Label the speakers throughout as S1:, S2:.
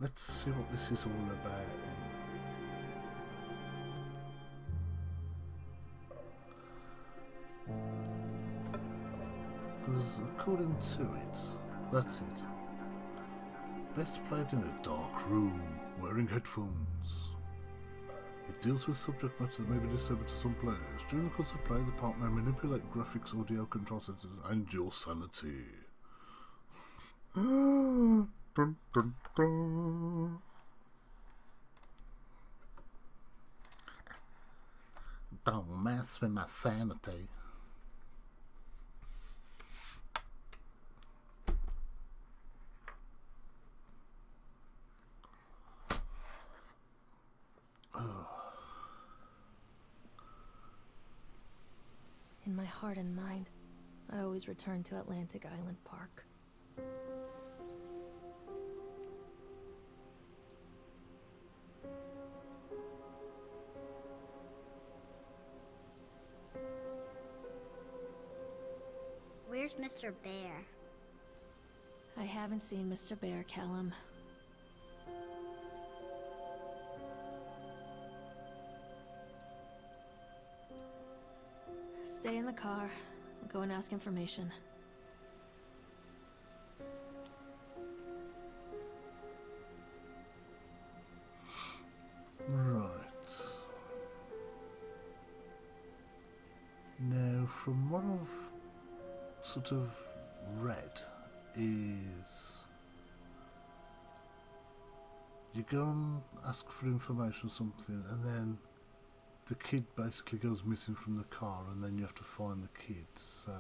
S1: Let's see what this is all about then. Because according to it, that's it. Best played in a dark room, wearing headphones. It deals with subject matter that may be disturbing to some players. During the course of play, the part may manipulate graphics, audio control settings, and your sanity. Dun, dun, dun. Don't mess with my sanity.
S2: In my heart and mind, I always return to Atlantic Island Park.
S3: Where's Mr. Bear?
S2: I haven't seen Mr. Bear, Callum. Stay in the car. I'll go and ask information.
S1: Right. Now, from what I've sort of read, is you go and ask for information or something, and then the kid basically goes missing from the car, and then you have to find the kid. So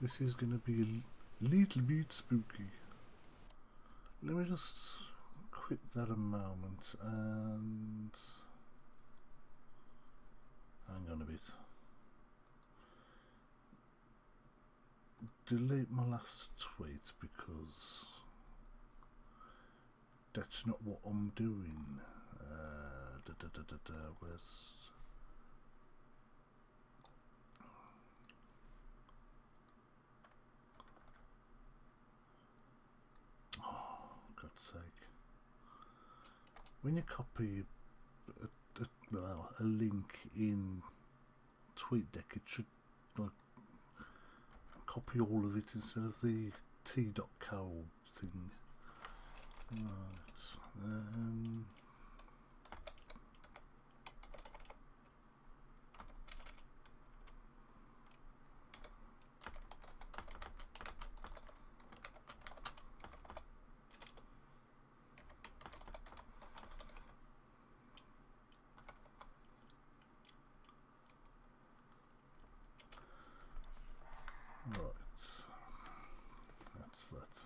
S1: this is going to be a little bit spooky. Let me just quit that a moment and hang on a bit. Delete my last tweet because that's not what I'm doing. Where's... Oh, God's sake. When you copy a link in TweetDeck, it should like copy all of it instead of the t.co thing. Right. That's that.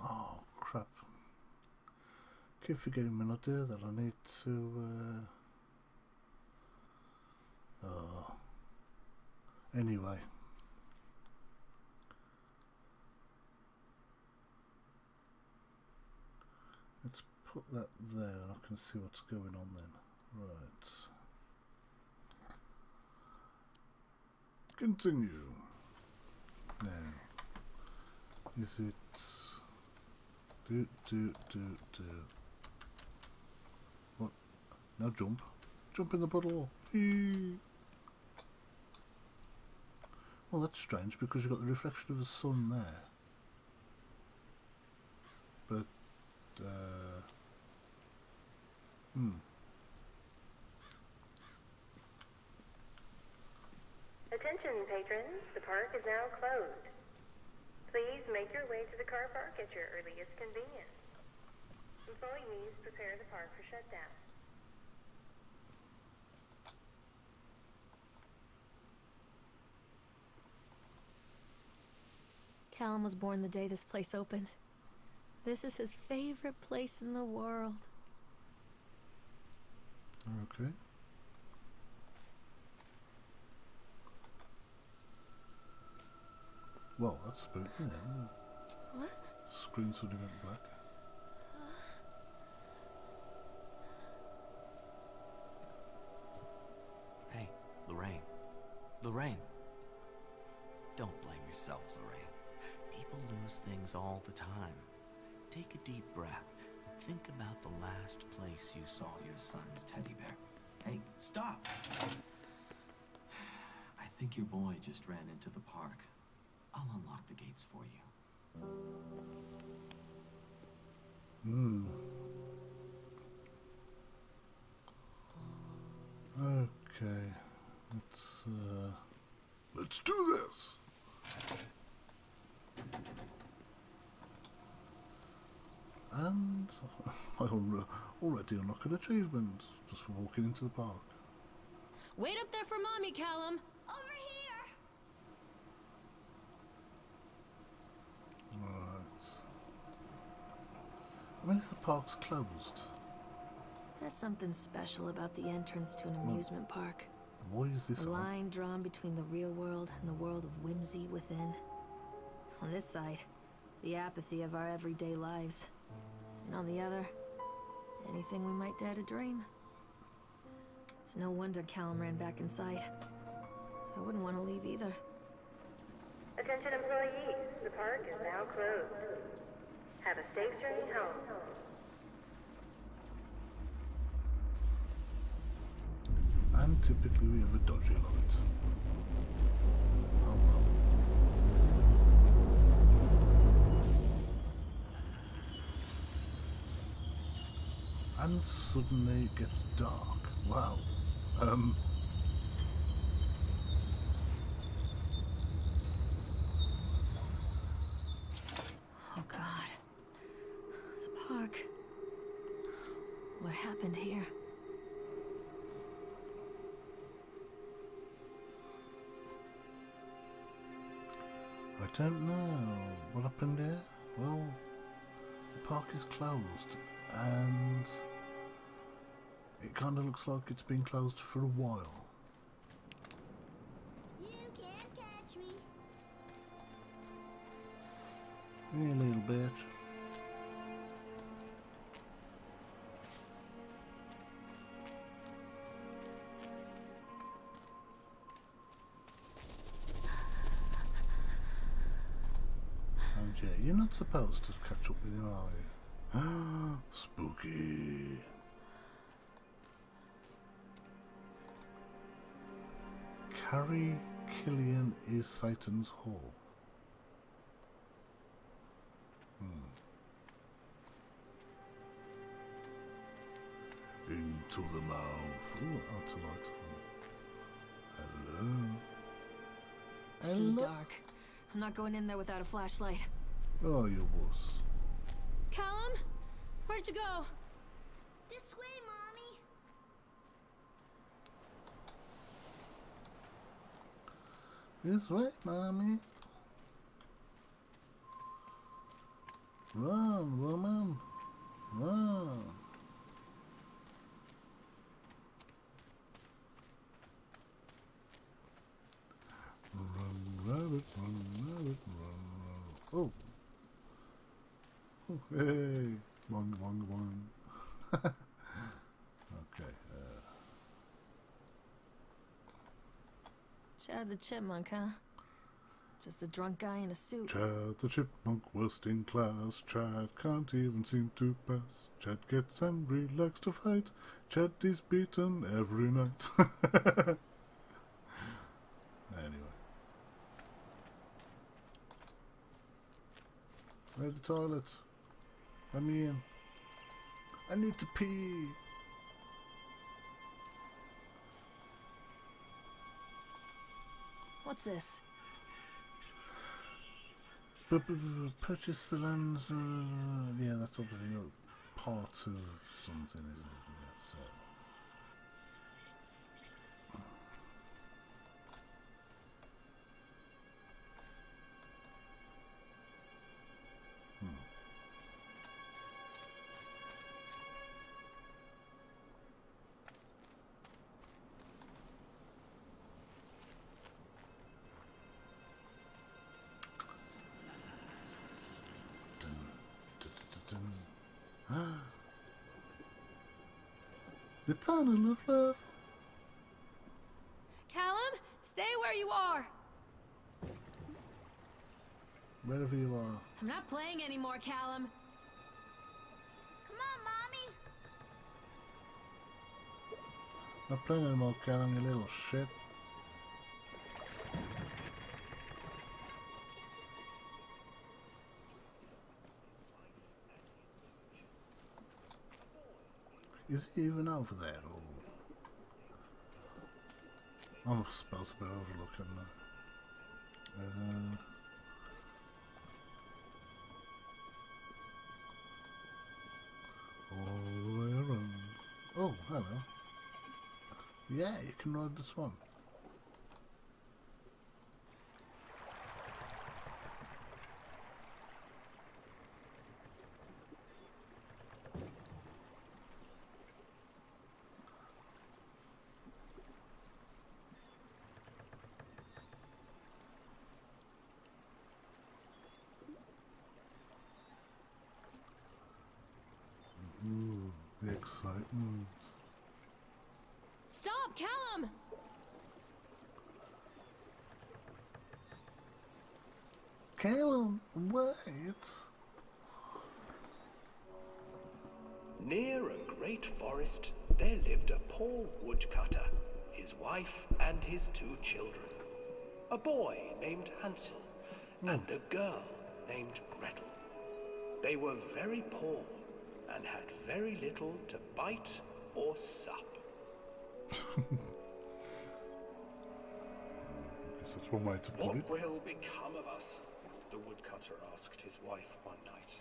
S1: Oh crap. Keep forgetting when I do that I need to anyway. Let's put that there and I can see what's going on then. Right. Continue. Now, is it do what? Now jump. Jump in the puddle. Eee. Well, that's strange because you've got the reflection of the sun there. But
S4: Attention patrons, the park is now closed. Please make your way to the car park at your earliest convenience. Employees prepare the park for shutdown.
S2: Callum was born the day this place opened. This is his favorite place in the world.
S1: okay. Well, that's spooky then.
S2: What?
S1: Screen suddenly went black.
S5: Lorraine. Don't blame yourself, Lorraine. People lose things all the time. Take a deep breath and think about the last place you saw your son's teddy bear. Hey, stop! I think your boy just ran into the park. I'll unlock the gates for you.
S1: Okay. Let's do this. And I already unlocked an achievement just for walking into the park.
S2: Wait up there for Mommy, Callum.
S3: Over here!
S1: Right. I mean, if the park's closed,
S2: There's something special about the entrance to an amusement park.
S1: why is this
S2: A
S1: on?
S2: line drawn between the real world and the world of whimsy within. On this side, the apathy of our everyday lives. And on the other, anything we might dare to dream. It's no wonder Callum ran back inside. I wouldn't want to leave either.
S4: Attention employees, the park is now closed. Have a safe journey home.
S1: And typically we have a dodgy light. Oh well. And suddenly it gets dark. Wow.
S2: Oh God. The park. What happened here?
S1: I don't know what happened there. Well, the park is closed and it kind of looks like it's been closed for a while.
S3: You can't catch me.
S1: Yeah, little bitch. And yeah, you're not supposed to catch up with him, are you? Spooky. Carrie Killian is Satan's whore. Into the mouth. Oh, that's a light. Hello.
S2: Too
S1: Hello.
S2: dark. I'm not going in there without a flashlight.
S1: Oh, you wuss.
S2: Callum? Where'd you go?
S3: This way, Mommy.
S1: This way, mommy. Run, woman. Run. Run, rabbit, run, run. Oh. Oh, hey. Bong, bong, bong. Okay.
S2: Chad the Chipmunk, huh? Just a drunk guy in a suit.
S1: Chad the chipmunk, worst in class. Chad can't even seem to pass. Chad gets angry, likes to fight. Chad is beaten every night. Anyway. Where's the toilet? Let me in. I need to pee.
S2: What's this?
S1: Purchase the land. Yeah, that's obviously part of something, isn't it? Yeah, so. The tunnel of love.
S2: Callum, stay where you are!
S1: Wherever you are.
S2: I'm not playing anymore, Callum.
S3: Come on, Mommy.
S1: Not playing anymore, Callum, you little shit. Is he even over there, or... I'm supposed to be overlooking that. All the way around. Oh, hello. Yeah, you can ride the swan. Ooh, the excitement.
S2: Stop, Callum!
S1: Callum, wait.
S6: Near a great forest, there lived a poor woodcutter, his wife and his 2 children. A boy named Hansel and a girl named Gretel. They were very poor and had very little to bite or sup.
S1: I guess that's one way to put it.
S6: What will become of us? The woodcutter asked his wife one night.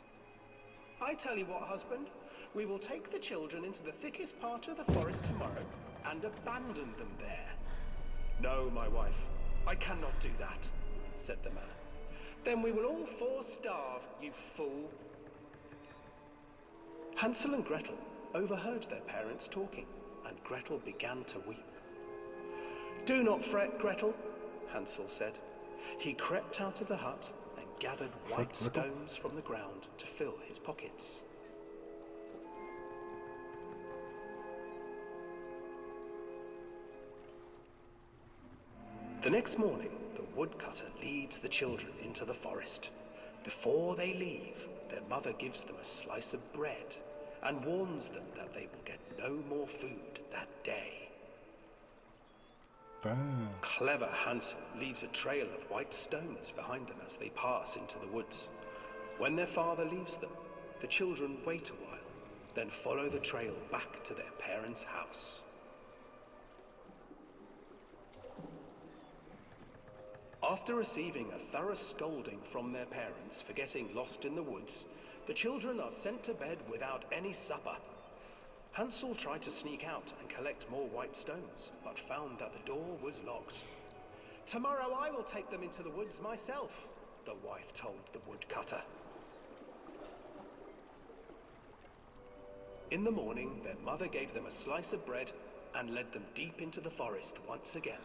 S6: I tell you what, husband, we will take the children into the thickest part of the forest tomorrow and abandon them there. No, my wife, I cannot do that, said the man. Then we will all 4 starve, you fool. Hansel and Gretel overheard their parents talking, and Gretel began to weep. Do not fret, Gretel, Hansel said. He crept out of the hut and gathered white stones from the ground to fill his pockets. The next morning, the woodcutter leads the children into the forest. Before they leave, their mother gives them a slice of bread and warns them that they will get no more food that day.
S1: Damn.
S6: Clever Hansel leaves a trail of white stones behind them as they pass into the woods. When their father leaves them, the children wait a while, then follow the trail back to their parents' house. After receiving a thorough scolding from their parents for getting lost in the woods, the children are sent to bed without any supper. Hansel tried to sneak out and collect more white stones, but found that the door was locked. Tomorrow I will take them into the woods myself, the wife told the woodcutter. In the morning, their mother gave them a slice of bread and led them deep into the forest once again.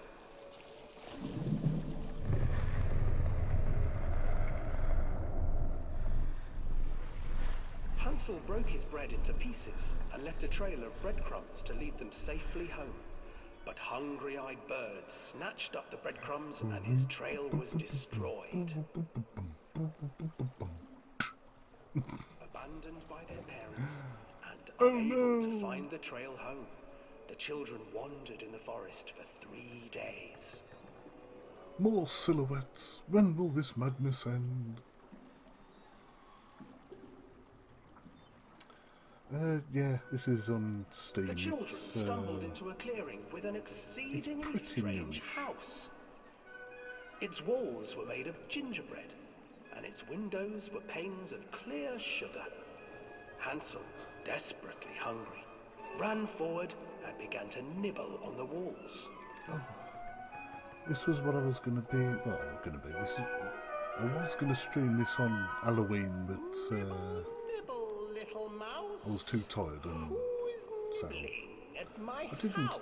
S6: Hansel broke his bread into pieces and left a trail of breadcrumbs to lead them safely home. But hungry-eyed birds snatched up the breadcrumbs and his trail was destroyed. Abandoned by their parents and unable to find the trail home, the children wandered in the forest for 3 days.
S1: More silhouettes. When will this madness end? Yeah, this is on Steam.
S6: The children stumbled into a clearing with an exceedingly strange house. Its walls were made of gingerbread, and its windows were panes of clear sugar. Hansel, desperately hungry, ran forward and began to nibble on the walls.
S1: Oh, this was what I was going to be. Well, I was going to stream this on Halloween, but
S6: Little mouse.
S1: I was too tired, and so
S6: I
S1: didn't.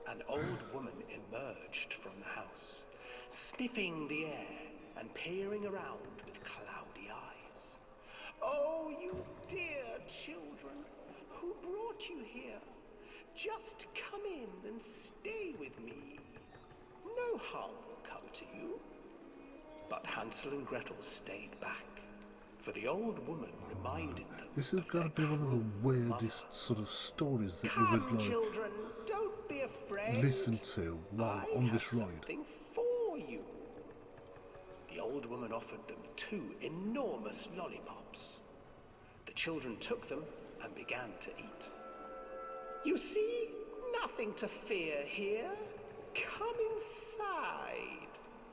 S6: An old woman emerged from the house, sniffing the air and peering around with cloudy eyes. Oh, you dear children, who brought you here? Just come in and stay with me. No harm will come to you. But Hansel and Gretel stayed back, for the old woman reminded them.
S1: This has got to be one of the weirdest sort of stories that you would
S6: Come,
S1: like
S6: children, don't be afraid.
S1: listen to while
S6: I
S1: on this
S6: have
S1: ride.
S6: something for you. The old woman offered them 2 enormous lollipops. The children took them and began to eat. You see, nothing to fear here. Come inside,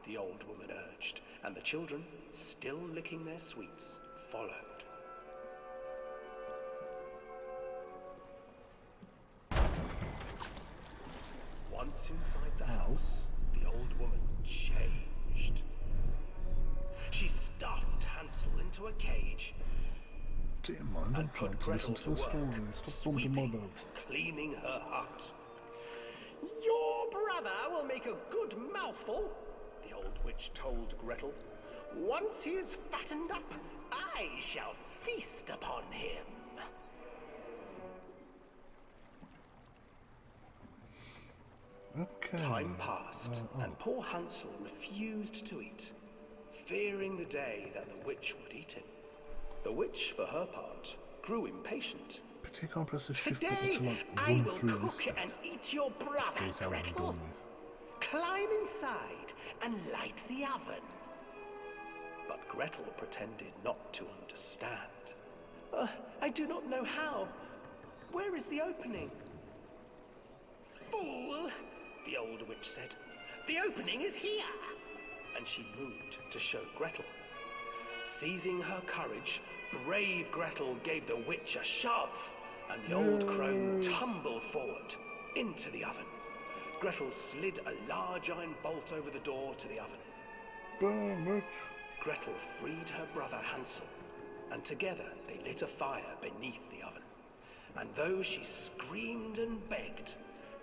S6: the old woman urged, and the children, still licking their sweets, followed. Once inside the house, the old woman changed. She stuffed Hansel into a cage
S1: Dear mind, I'm
S6: and
S1: trying
S6: put
S1: to listen
S6: Gretel
S1: to the
S6: to
S1: story.
S6: work,
S1: Stop bumping my
S6: sweeping,
S1: boat.
S6: cleaning her hut. Your brother will make a good mouthful, the old witch told Gretel. Once he is fattened up, I shall feast upon him.
S1: Okay.
S6: Time passed, and poor Hansel refused to eat, fearing the day that the witch would eat him. The witch, for her part, grew impatient.
S1: But you can't press the shift button
S6: Today,
S1: to like
S6: I
S1: run
S6: will
S1: through this
S6: cook
S1: bit.
S6: and eat your brother,
S1: Get out and
S6: Gretel.
S1: done with.
S6: Climb inside and light the oven. But Gretel pretended not to understand. I do not know how. Where is the opening? Fool, the old witch said. The opening is here. And she moved to show Gretel. Seizing her courage, brave Gretel gave the witch a shove, and the old crone tumbled forward into the oven. Gretel slid a large iron bolt over the door to the oven.
S1: Burn, witch.
S6: Gretel freed her brother Hansel, and together they lit a fire beneath the oven. And though she screamed and begged,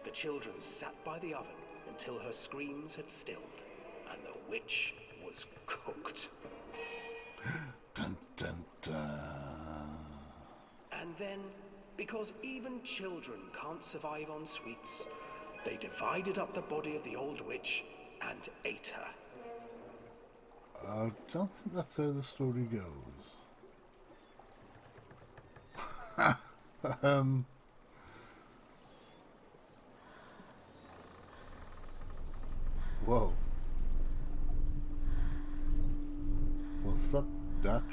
S6: the children sat by the oven until her screams had stilled, and the witch was cooked.
S1: Dun dun dun.
S6: And then, because even children can't survive on sweets, they divided up the body of the old witch and ate her.
S1: I don't think that's how the story goes. Whoa. What's up, duck?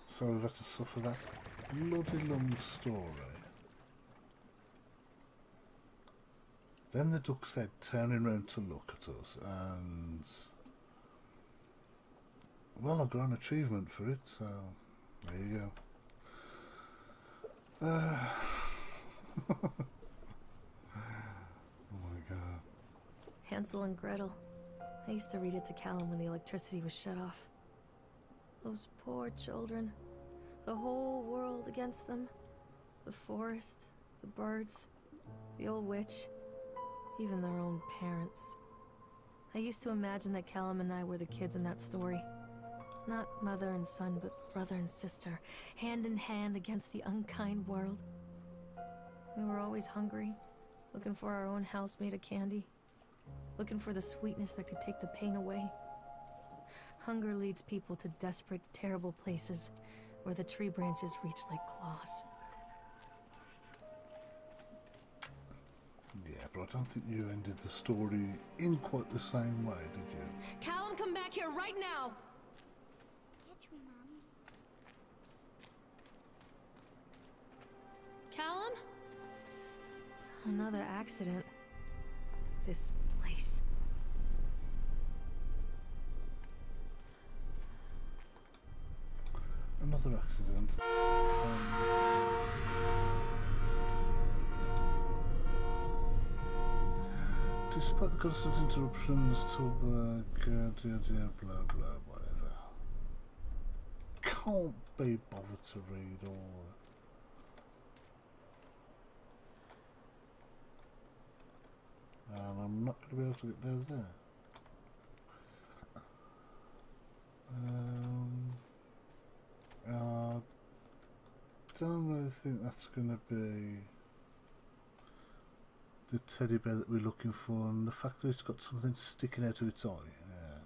S1: So we've had to suffer that bloody long story. Then the duck said, turning round to look at us, and well, I got an achievement for it, so there you go. Oh my god.
S2: Hansel and Gretel. I used to read it to Callum when the electricity was shut off. Those poor children. The whole world against them. The forest, the birds, the old witch, even their own parents. I used to imagine that Callum and I were the kids in that story. Not mother and son, but brother and sister, hand in hand against the unkind world. We were always hungry, looking for our own house made of candy, looking for the sweetness that could take the pain away. Hunger leads people to desperate, terrible places where the tree branches reach like claws.
S1: Yeah, but I don't think you ended the story in quite the same way, did you?
S2: Callum, come back here right now!
S3: Catch me, Mommy.
S2: Callum? Another accident. This place.
S1: Another accident. Despite the constant interruptions to work, blah blah, whatever. Can't be bothered to read all And I'm not going to be able to get down there. I don't really think that's going to be the teddy bear that we're looking for, and the fact that it's got something sticking out of its eye. Yeah.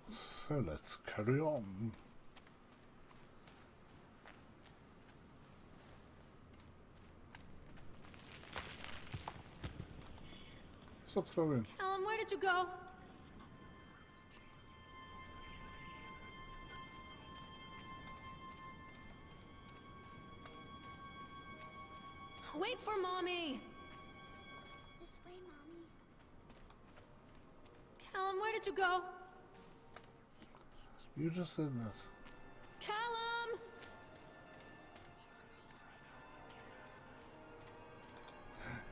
S1: So let's carry on. Stop throwing.
S2: Callum, where did you go? Wait for Mommy!
S3: This way, Mommy.
S2: Callum, where did you go?
S1: You just said that.
S2: Callum!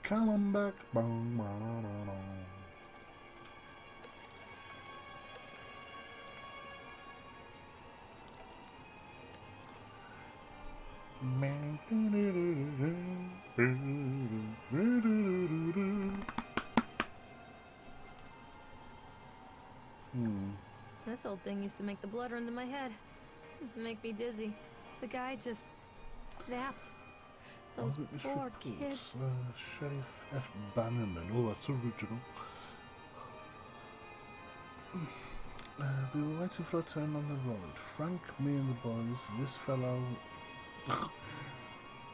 S1: Callum back. Bong, bong, bong, bong.
S2: This old thing used to make the blood run to my head. Make me dizzy. The guy just snapped. Those
S1: Eyewitness
S2: poor
S1: reports,
S2: kids.
S1: Sheriff F. Bannerman. Oh, that's original. We were waiting for a turn on the road. Frank, me and the boys, this fellow...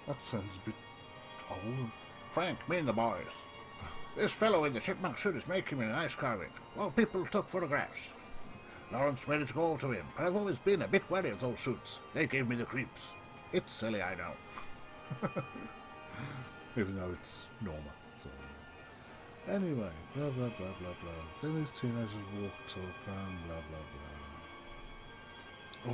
S1: That sounds a bit old.
S7: Frank, me and the boys. This fellow in the chipmunk suit is making me an ice carving. Well, people took photographs. Lawrence made it go to him, but I've always been a bit wary of those suits. They gave me the creeps. It's silly, I know.
S1: Even though it's normal. So. Anyway, blah blah blah blah blah. Then these teenagers walked up and blah blah blah.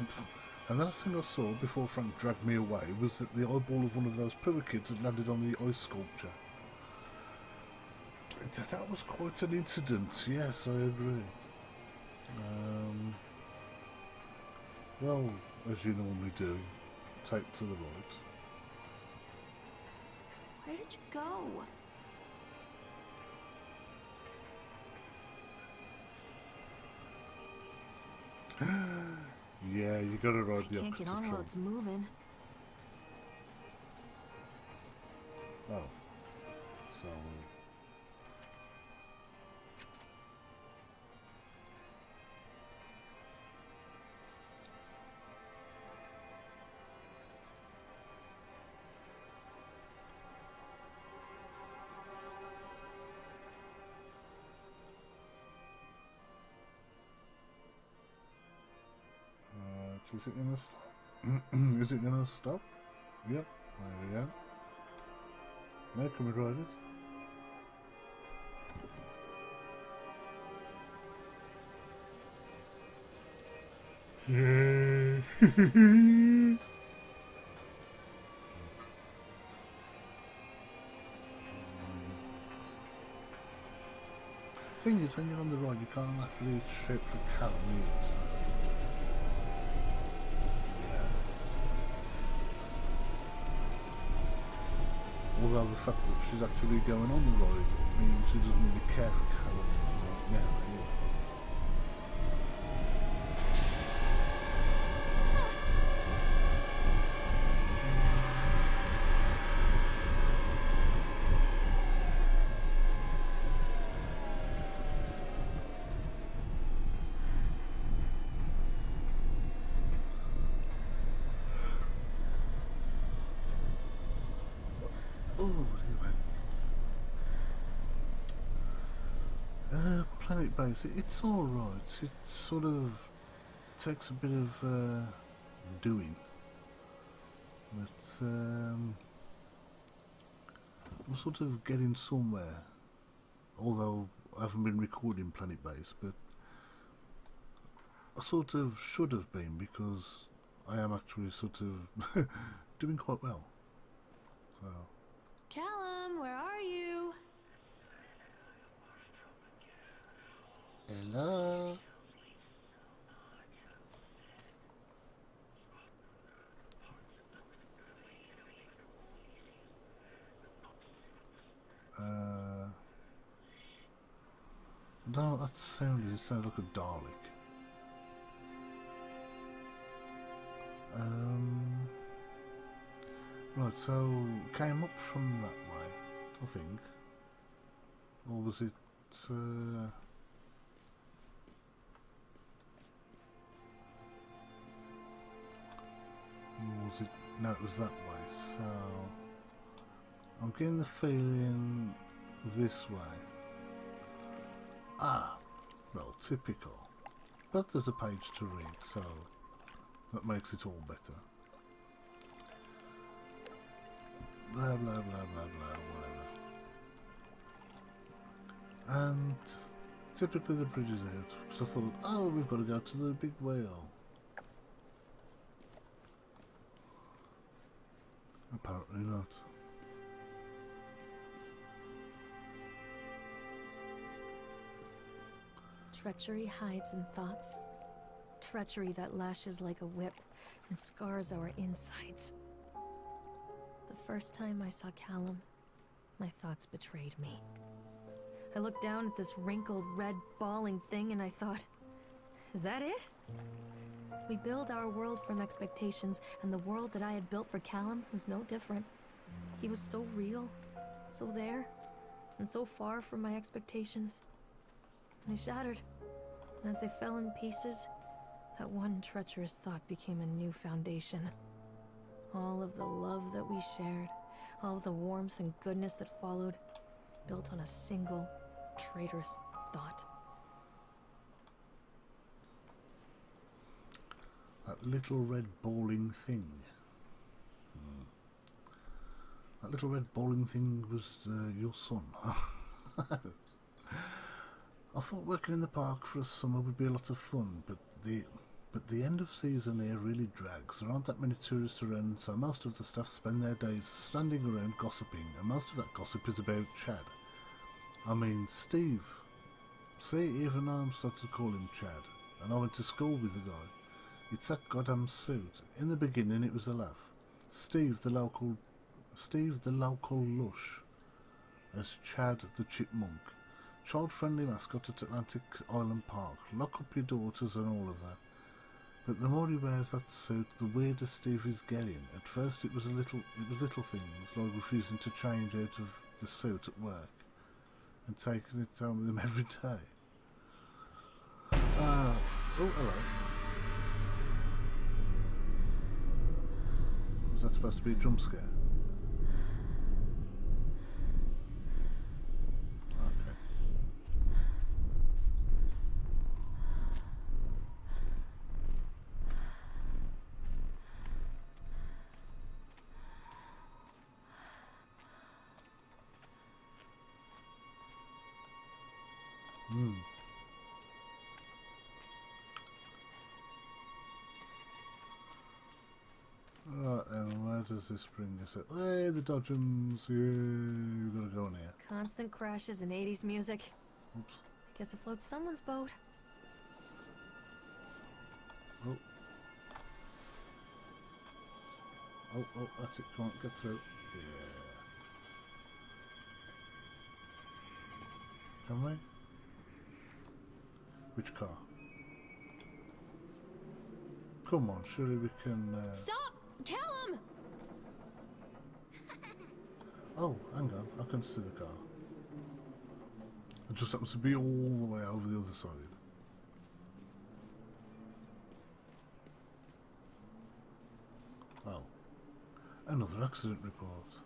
S1: And the last thing I saw before Frank dragged me away was that the eyeball of one of those poor kids had landed on the ice sculpture. That was quite an incident, yes, I agree. Well, as you normally do, take to the right.
S2: Where did you go?
S1: Yeah, you gotta ride the
S2: I can't
S1: opposite
S2: get on while
S1: train.
S2: it's moving.
S1: Oh. So... is it gonna stop? Is it gonna stop? Yep, there we go. Now can we ride it? Thing is, when you're on the ride, you can't actually shoot for Callum either. So. Although the fact that she's actually going on the ride means she doesn't really care for Callum right now, anyway. Planet Base, it's alright. It sort of takes a bit of doing. But we're sort of getting somewhere. Although I haven't been recording Planet Base, but I sort of should have been, because I am actually sort of doing quite well. So.
S2: Callum, where are you?
S1: Hello? don't know what that sound is. It sounds like a Dalek. Right, so came up from that way, I think. Or was it... or was it... No, it was that way, so... I'm getting the feeling this way. Ah, well, typical. But there's a page to read, so that makes it all better. Blah, blah, blah, blah, blah, whatever. And typically the bridge is out, because I thought, oh, we've got to go to the big whale. Apparently not.
S2: Treachery hides in thoughts. Treachery that lashes like a whip and scars our insides. The first time I saw Callum, my thoughts betrayed me. I looked down at this wrinkled, red, bawling thing and I thought, is that it? We build our world from expectations, and the world that I had built for Callum was no different. He was so real, so there, and so far from my expectations. And they shattered, and as they fell in pieces, that one treacherous thought became a new foundation. All of the love that we shared, all of the warmth and goodness that followed, built on a single, traitorous thought.
S1: That little red bawling thing. That little red bawling thing was your son. I thought working in the park for a summer would be a lot of fun, but the end of season here really drags. There aren't that many tourists around, so most of the staff spend their days standing around gossiping, and most of that gossip is about Chad. I mean, Steve. See, even now I'm starting to call him Chad, and I went to school with the guy. It's that goddamn suit. In the beginning it was a laugh. Steve the local lush as Chad the chipmunk. Child-friendly mascot at Atlantic Island Park. Lock up your daughters and all of that. But the more he wears that suit, the weirder Steve is getting. At first it was little things, like refusing to change out of the suit at work and taking it home with him every day. Oh, hello. Was that supposed to be a jump scare? Okay. Right then, where does this bring us up? Hey, the Dodgems! Yeah, we've got to go in here.
S2: Constant crashes and 80s music.
S1: Oops.
S2: Guess it floats someone's boat.
S1: Oh. Oh, that's it. Come on, get through. Yeah. Can we? Which car? Come on, surely we can...
S2: Stop! Callum!
S1: Oh, hang on. I can see the car. It just happens to be all the way over the other side. Oh. Another accident report.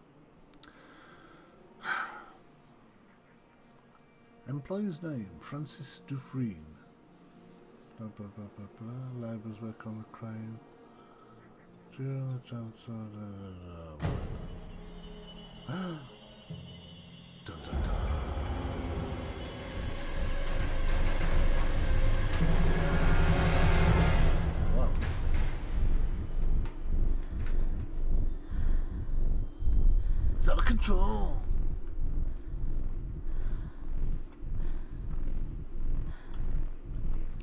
S1: Employee's name, Francis Dufresne. Blah, blah, blah, blah, blah. Labourers work on the crane. Dun, dun, dun, dun. Wow. It's out of control.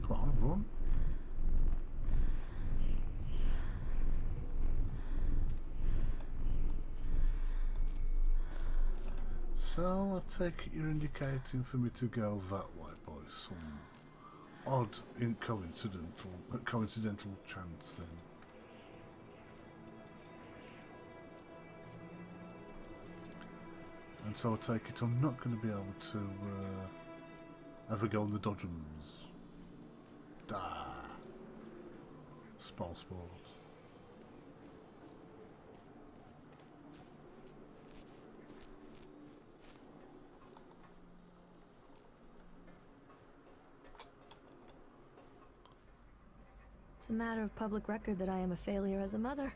S1: Come on, run. So I take it you're indicating for me to go that way, boys. some odd coincidental chance then. And so I take it I'm not going to be able to ever go on the dodgems. Sport.
S2: It's a matter of public record that I am a failure as a mother.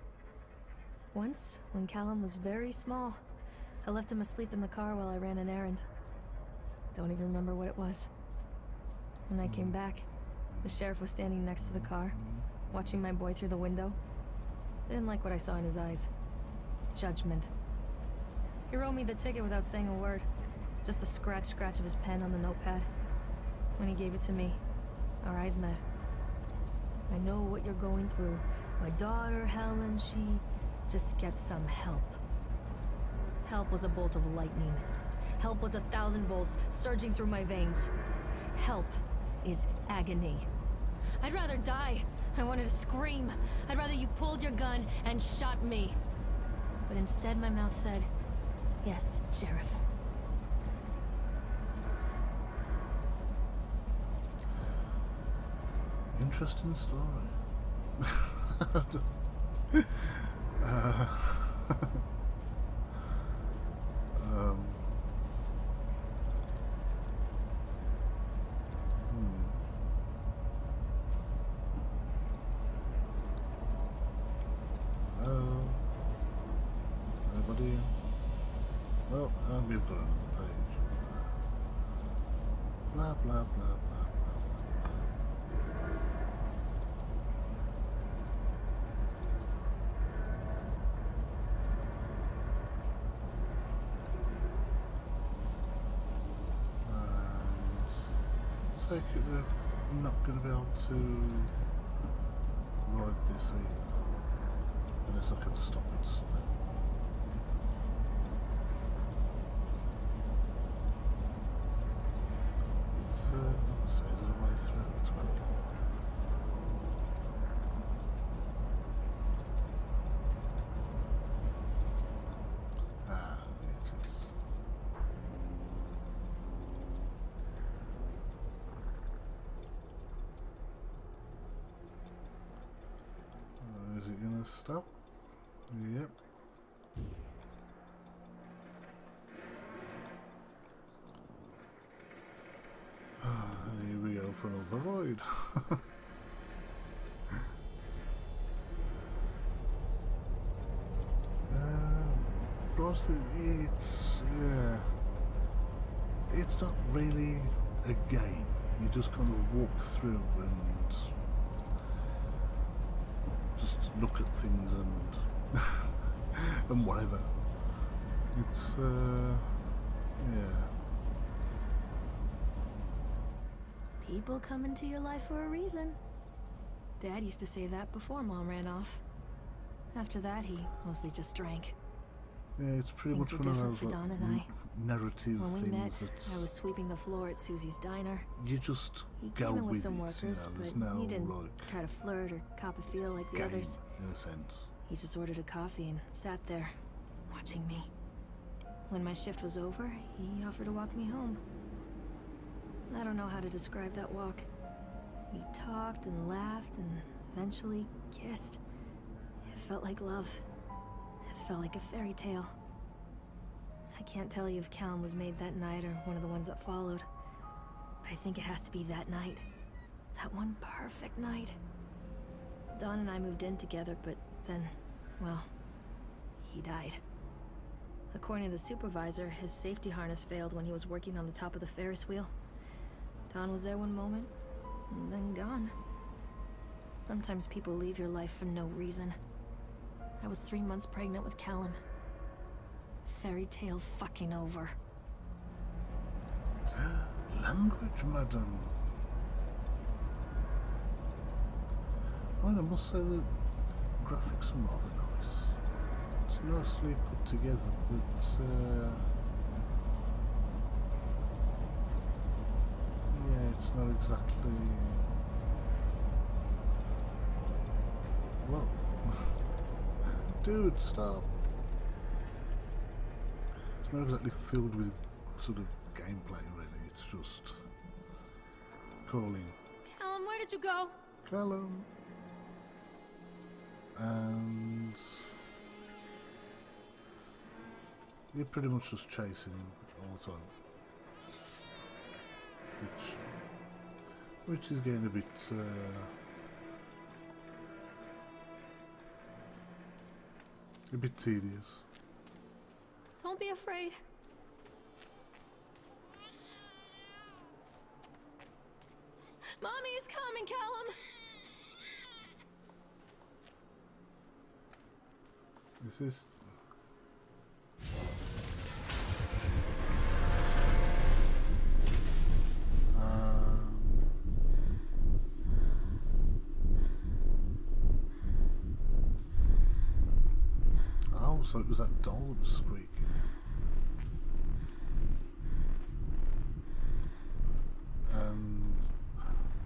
S2: Once, when Callum was very small, I left him asleep in the car while I ran an errand. Don't even remember what it was. When I came back, the sheriff was standing next to the car, watching my boy through the window. I didn't like what I saw in his eyes. Judgment. He wrote me the ticket without saying a word. Just the scratch of his pen on the notepad. When he gave it to me, our eyes met. I know what you're going through. My daughter, Helen, she just gets some help. Help was a bolt of lightning. Help was 1,000 volts surging through my veins. Help is agony. I'd rather die. I wanted to scream. I'd rather you pulled your gun and shot me. But instead my mouth said, yes, Sheriff.
S1: Interesting story. Hello? Anybody? Well, we've got another page. Blah, blah, blah, blah. Take it we're not going to be able to ride this either, unless I can stop it somehow. So, is there a way through? Let's quick. It is. Is it going to stop? Yep. Here we go for another void. It's not really a game. You just kind of walk through and just look at things and and whatever. It's yeah.
S2: People come into your life for a reason. Dad used to say that before Mom ran off. After that, he mostly just drank.
S1: Yeah, it's pretty
S2: Things
S1: much
S2: were
S1: one of
S2: different
S1: those
S2: for Don and I.
S1: narrative
S2: When we
S1: things
S2: met,
S1: that
S2: I was sweeping the floor at Susie's diner.
S1: you just
S2: He
S1: go
S2: came in with
S1: with
S2: some
S1: it.
S2: workers,
S1: You know, there's
S2: but
S1: no
S2: he didn't
S1: like
S2: try to flirt or cop a feel like the
S1: game
S2: others.
S1: in a sense.
S2: He just ordered a coffee and sat there, watching me. When my shift was over, he offered to walk me home. I don't know how to describe that walk. We talked and laughed and eventually kissed. It felt like love. It felt like a fairy tale. I can't tell you if Callum was made that night or one of the ones that followed. But I think it has to be that night. That one perfect night. Don and I moved in together, but then, well, he died. According to the supervisor, his safety harness failed when he was working on the top of the Ferris wheel. Don was there one moment, and then gone. Sometimes people leave your life for no reason. I was 3 months pregnant with Callum. Fairy tale fucking over.
S1: Language, madam. I mean, I must say the graphics are rather nice. It's nicely put together, but yeah, Yeah, it's not exactly... Whoa. Dude, stop. It's not exactly filled with sort of gameplay, really. It's just calling
S2: Callum, where did you go?
S1: Callum. And you're pretty much just chasing him all the time. Which is getting a bit tedious.
S2: Don't be afraid. Mommy is coming, Callum!
S1: This is... Oh, so it was that doll that was squeaking. And...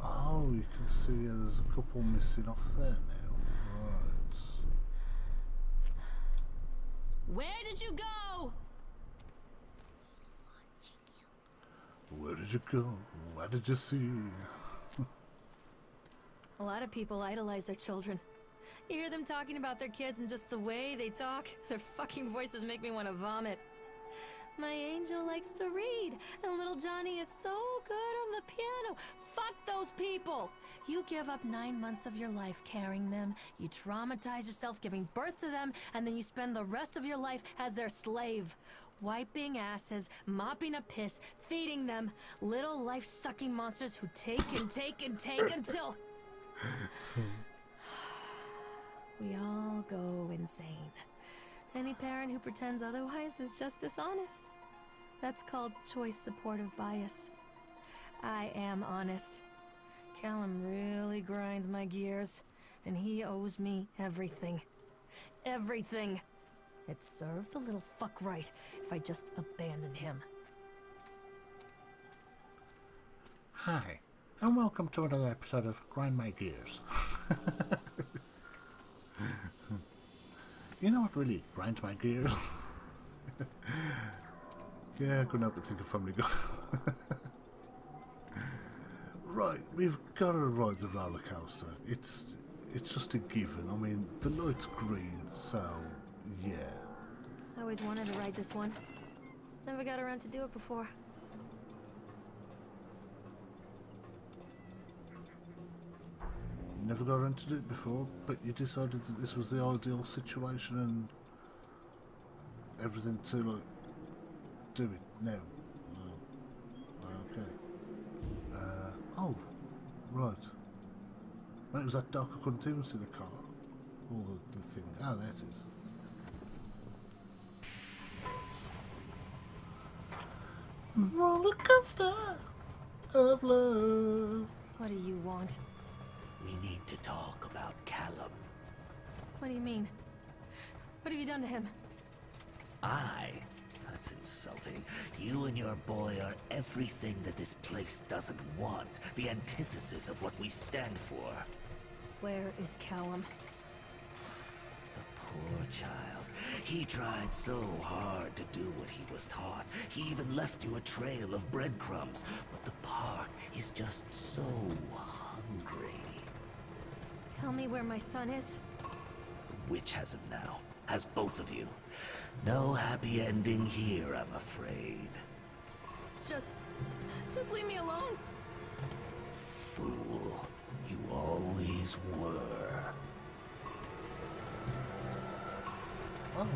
S1: Oh, you can see there's a couple missing off there now. Right.
S2: Where did you go?
S1: Where did you go? What did you see?
S2: A lot of people idolize their children. You hear them talking about their kids and just the way they talk, their fucking voices make me want to vomit. My angel likes to read, and little Johnny is so good on the piano. Fuck those people! You give up 9 months of your life carrying them, you traumatize yourself giving birth to them, and then you spend the rest of your life as their slave. Wiping asses, mopping a piss, feeding them. Little life-sucking monsters who take and take and take until... We all go insane. Any parent who pretends otherwise is just dishonest. That's called choice supportive bias. I am honest. Callum really grinds my gears, and he owes me everything. Everything. It'd serve the little fuck right if I just abandoned him.
S7: Hi, and welcome to another episode of Grind My Gears. You know what really grinds my gears? Yeah, I couldn't help but think of Family Guy.
S1: Right, we've got to ride the roller coaster. It's just a given. I mean, the light's green, so yeah.
S2: I always wanted to ride this one. Never got around to do it before.
S1: Never got around to do it before, but you decided that this was the ideal situation and everything to like do it now. Okay. Oh, right. When it was that dark, I couldn't even see the car or the thing. Ah, there it is. Roller coaster of love.
S2: What do you want?
S5: We need to talk about Callum.
S2: What do you mean? What have you done to him?
S5: That's insulting. You and your boy are everything that this place doesn't want. The antithesis of what we stand for.
S2: Where is Callum?
S5: The poor child. He tried so hard to do what he was taught. He even left you a trail of breadcrumbs. But the park is just so hungry.
S2: Tell me where my son is.
S5: The witch has him now. Has both of you. No happy ending here, I'm afraid.
S2: Just leave me alone.
S5: Fool. You always were.
S1: Oh.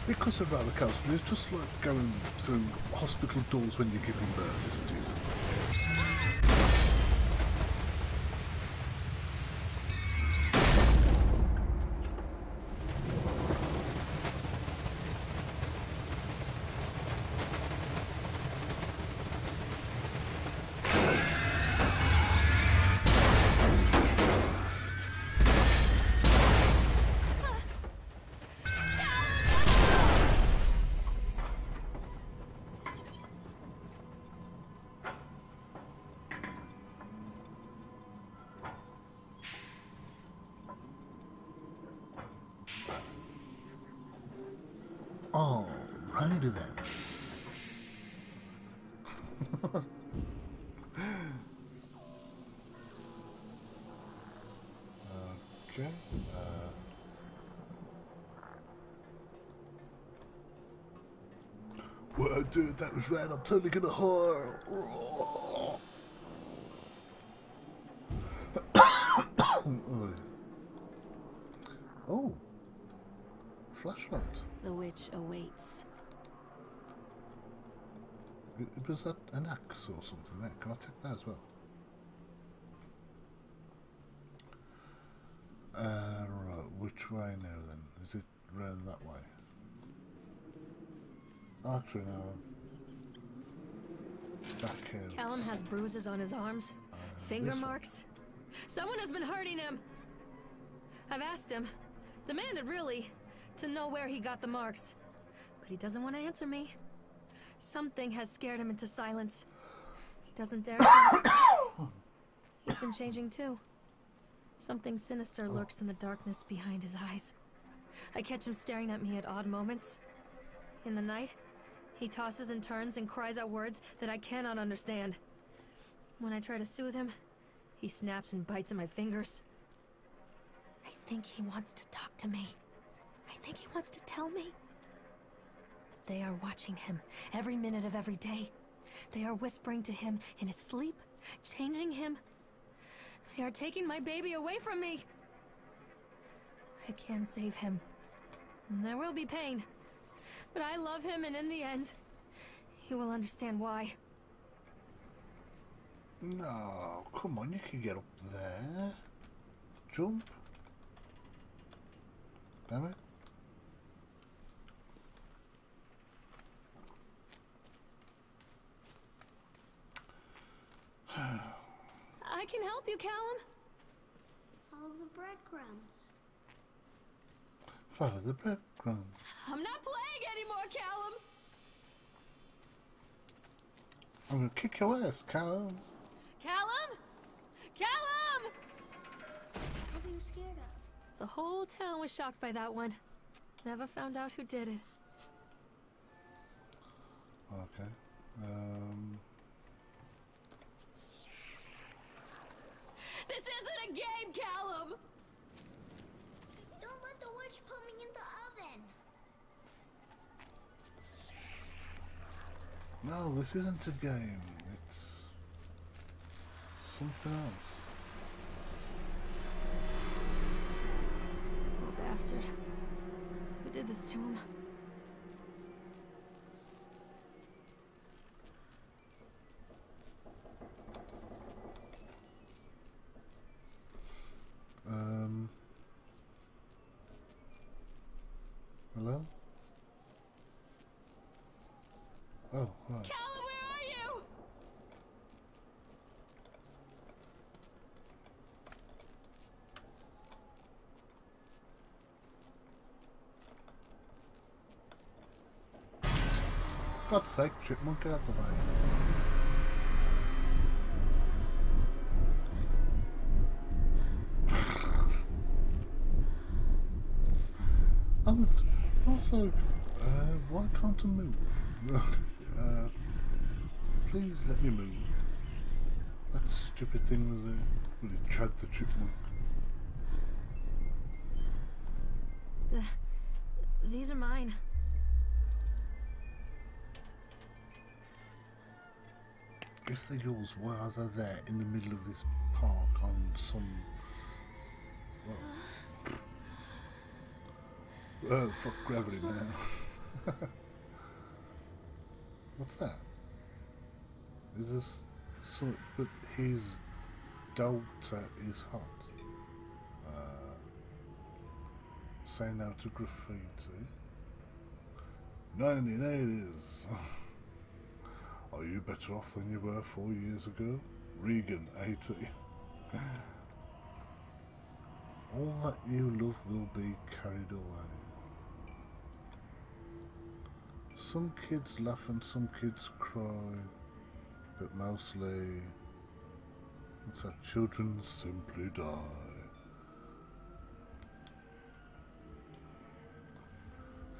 S1: Because a roller coaster is just like going through hospital doors when you're giving birth, isn't it? Alrighty then. Okay. Well, dude, that was right. I'm totally gonna whore. Oh, flashlight.
S2: The witch awaits.
S1: Was that an axe or something there? Can I take that as well? Right. Which way now then? Is it round that way? Actually, no. Back out.
S2: Callum has bruises on his arms, finger
S1: this one.
S2: marks. Someone has been hurting him. I've asked him, demanded really, to know where he got the marks. But he doesn't want to answer me. Something has scared him into silence. He doesn't dare talk. He's been changing too. Something sinister lurks in the darkness behind his eyes. I catch him staring at me at odd moments. In the night, he tosses and turns and cries out words that I cannot understand. When I try to soothe him, he snaps and bites at my fingers. I think he wants to talk to me. I think he wants to tell me. But they are watching him every minute of every day. They are whispering to him in his sleep, changing him. They are taking my baby away from me. I can save him. And there will be pain. But I love him, and in the end, he will understand why.
S1: No, come on, you can get up there. Jump. Damn it.
S2: I can help you, Callum.
S3: Follow the breadcrumbs.
S1: Follow the breadcrumbs.
S2: I'm not playing anymore, Callum.
S1: I'm gonna kick your ass, Callum.
S2: Callum? Callum!
S3: What are you scared of?
S2: The whole town was shocked by that one. Never found out who did it.
S1: Okay.
S2: This isn't a game, Callum!
S3: Don't let the witch put me in the oven.
S1: No, this isn't a game. It's something else.
S2: Poor bastard. Who did this to him?
S1: Hello? Oh, right.
S2: Callum, where are you?
S1: God's sake, Chipmunk, get out of the way. Also, why can't I move? Please let me move. That stupid thing was there. Well, it trapped the chipmunk.
S2: These are mine.
S1: If they're yours, why are they there in the middle of this park on some... well... fuck gravity now. What's that? Is this... So, but his daughter is hot. Say no to graffiti. 1980s. Are you better off than you were 4 years ago? Regan, 80. All that you love will be carried away. Some kids laugh and some kids cry, but mostly it's that children simply die.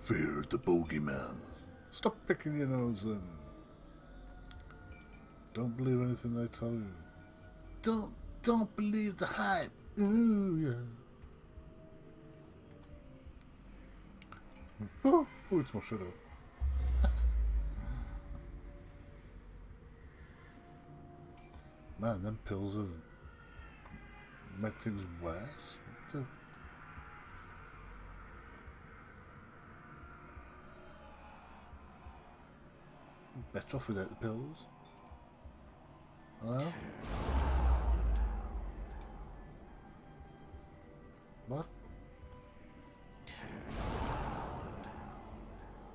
S1: Fear the bogeyman. Stop picking your nose then. Don't believe anything they tell you. Don't believe the hype. Ooh, yeah. Oh, it's my shadow. Man, them pills have made things worse. Better off without the pills. Hello? What?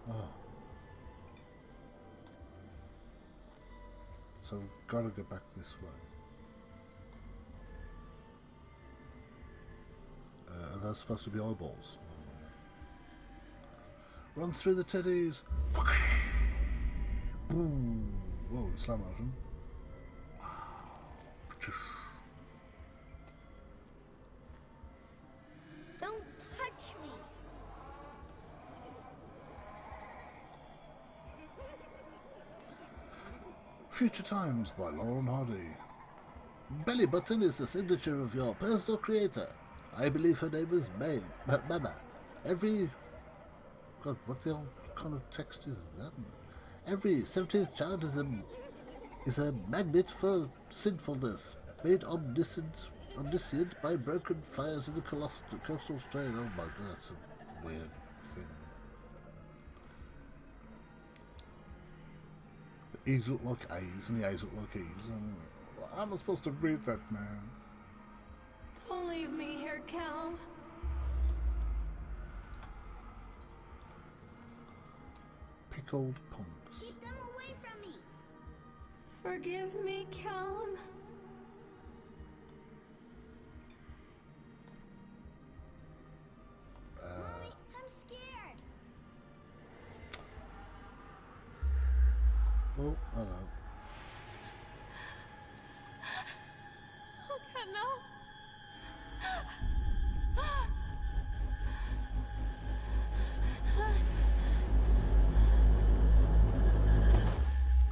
S1: Oh. So I've got to go back this way. Are those supposed to be eyeballs? Run through the teddies! Ooh. Whoa, in slow motion.
S3: Don't touch me.
S1: Future Times by Lauren Hardy. Belly button is the signature of your personal creator. I believe her name is Baba. Every... God, what the hell kind of text is that? Every 17th child is a magnet for sinfulness, made omniscient by broken fires in the coastal strain. Oh my god, that's a weird thing. The E's look like A's and the A's look like E's. How am I supposed to read that, man?
S2: Don't leave me here, Callum.
S1: Pickled punks.
S3: Keep them away from me.
S2: Forgive me, Callum.
S3: Mommy, I'm scared.
S1: Oh, hello.
S2: Okay, no.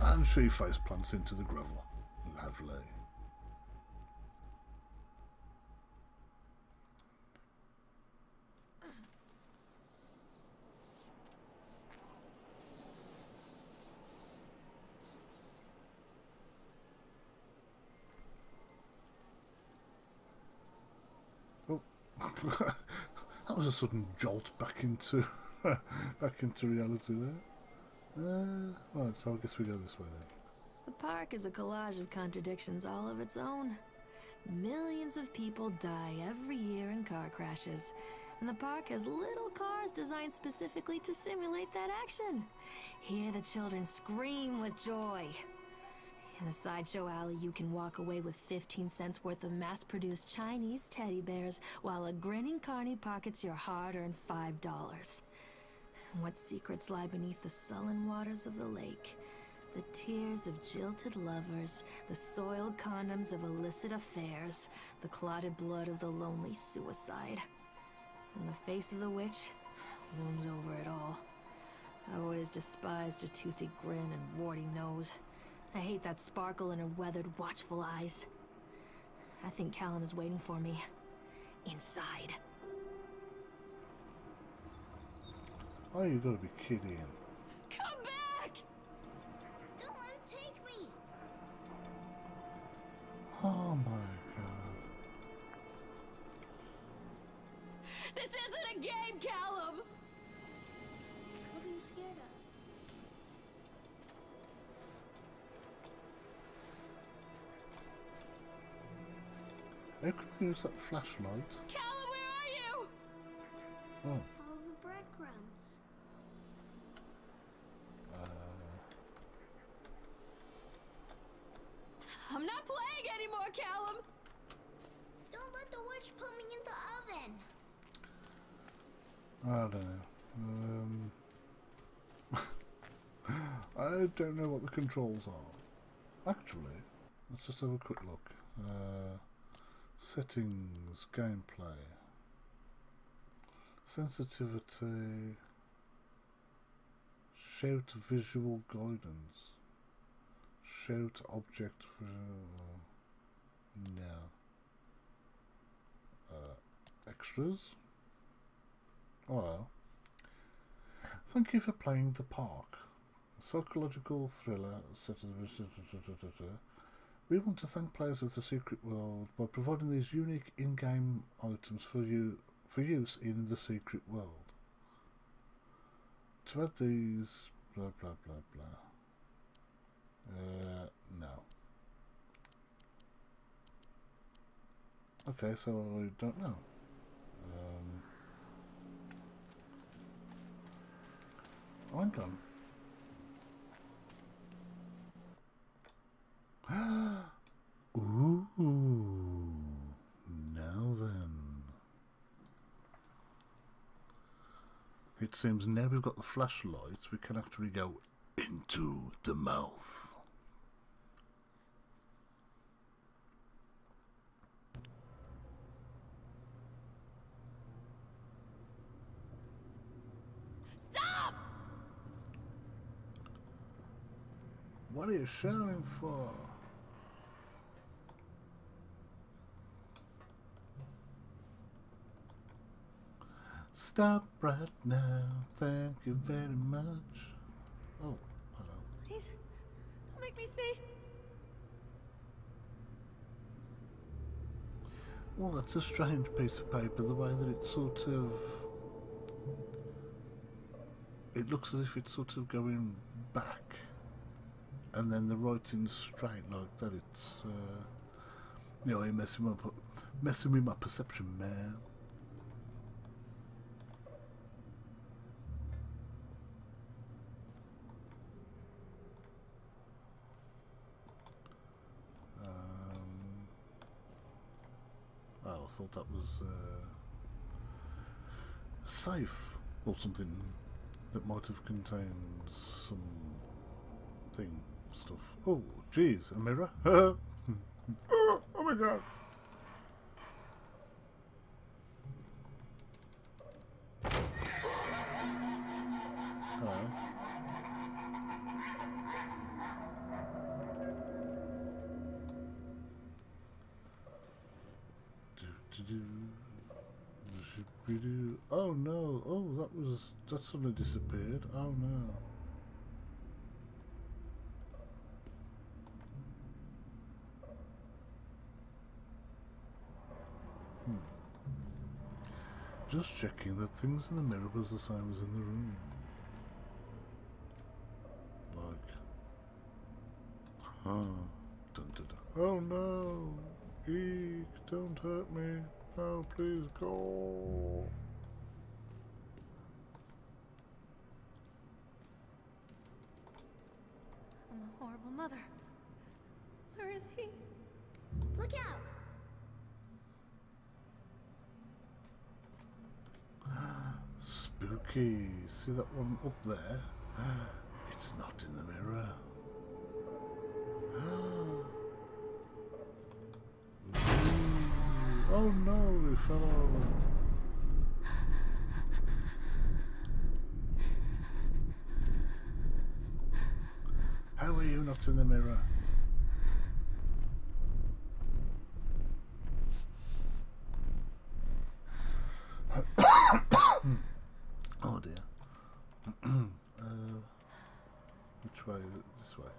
S1: And she face plants into the gravel. Lovely. Oh, that was a sudden jolt back into reality there. Right, so I guess we go this way then.
S2: The park is a collage of contradictions all of its own. Millions of people die every year in car crashes, and the park has little cars designed specifically to simulate that action. Hear the children scream with joy. In the sideshow alley, you can walk away with 15 cents worth of mass-produced Chinese teddy bears, while a grinning carny pockets your hard-earned $5. What secrets lie beneath the sullen waters of the lake? The tears of jilted lovers, the soiled condoms of illicit affairs, the clotted blood of the lonely suicide. And the face of the witch looms over it all. I've always despised her toothy grin and warty nose. I hate that sparkle in her weathered, watchful eyes. I think Callum is waiting for me. Inside.
S1: Oh, you gotta be kidding.
S2: Come back!
S3: Don't let him take me.
S1: Oh my god.
S2: This isn't a game, Callum!
S3: What are you scared of?
S1: How can I use that flashlight?
S2: Callum, where are you?
S1: Oh.
S3: Follow the breadcrumbs.
S2: I'm not playing anymore, Callum!
S3: Don't let the witch put me in the oven.
S1: I don't know. I don't know what the controls are. Actually, let's just have a quick look. Settings, gameplay, sensitivity. Shout visual guidance. Shout object no. Extras. Oh well. Thank you for playing The Park. A psychological thriller set as we want to thank players of the Secret World by providing these unique in-game items for use in the Secret World. To add these, blah blah blah blah. No. Okay, so I don't know. Hang on. Ooh. Now then. It seems now we've got the flashlights, we can actually go into the mouth.
S2: Stop!
S1: What are you shouting for? Stop right now, thank you very much. Oh, hello.
S2: Please, don't make me see.
S1: Well, that's a strange piece of paper, the way that it's sort of... It looks as if it's sort of going back. And then the writing's straight like that. It's, you know, you're messing with my perception, man. Oh, I thought that was a safe or something that might have contained some stuff. Oh, jeez, a mirror. Oh my god. Hello. Oh no, oh that suddenly disappeared. Oh no. Just checking that things in the mirror was the same as in the room. Like, dun, dun, dun. Oh no, eek, don't hurt me. Oh, please go.
S2: I'm a horrible mother. Where is he?
S3: Look out!
S1: Spooky. See that one up there? It's not in the mirror. Oh no, we fell over. How are you not in the mirror? Oh dear. Which way is it? This way.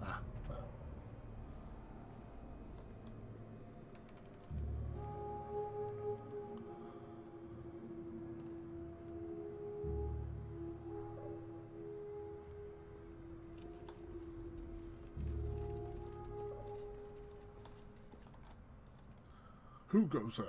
S1: Ah, well. Who goes there?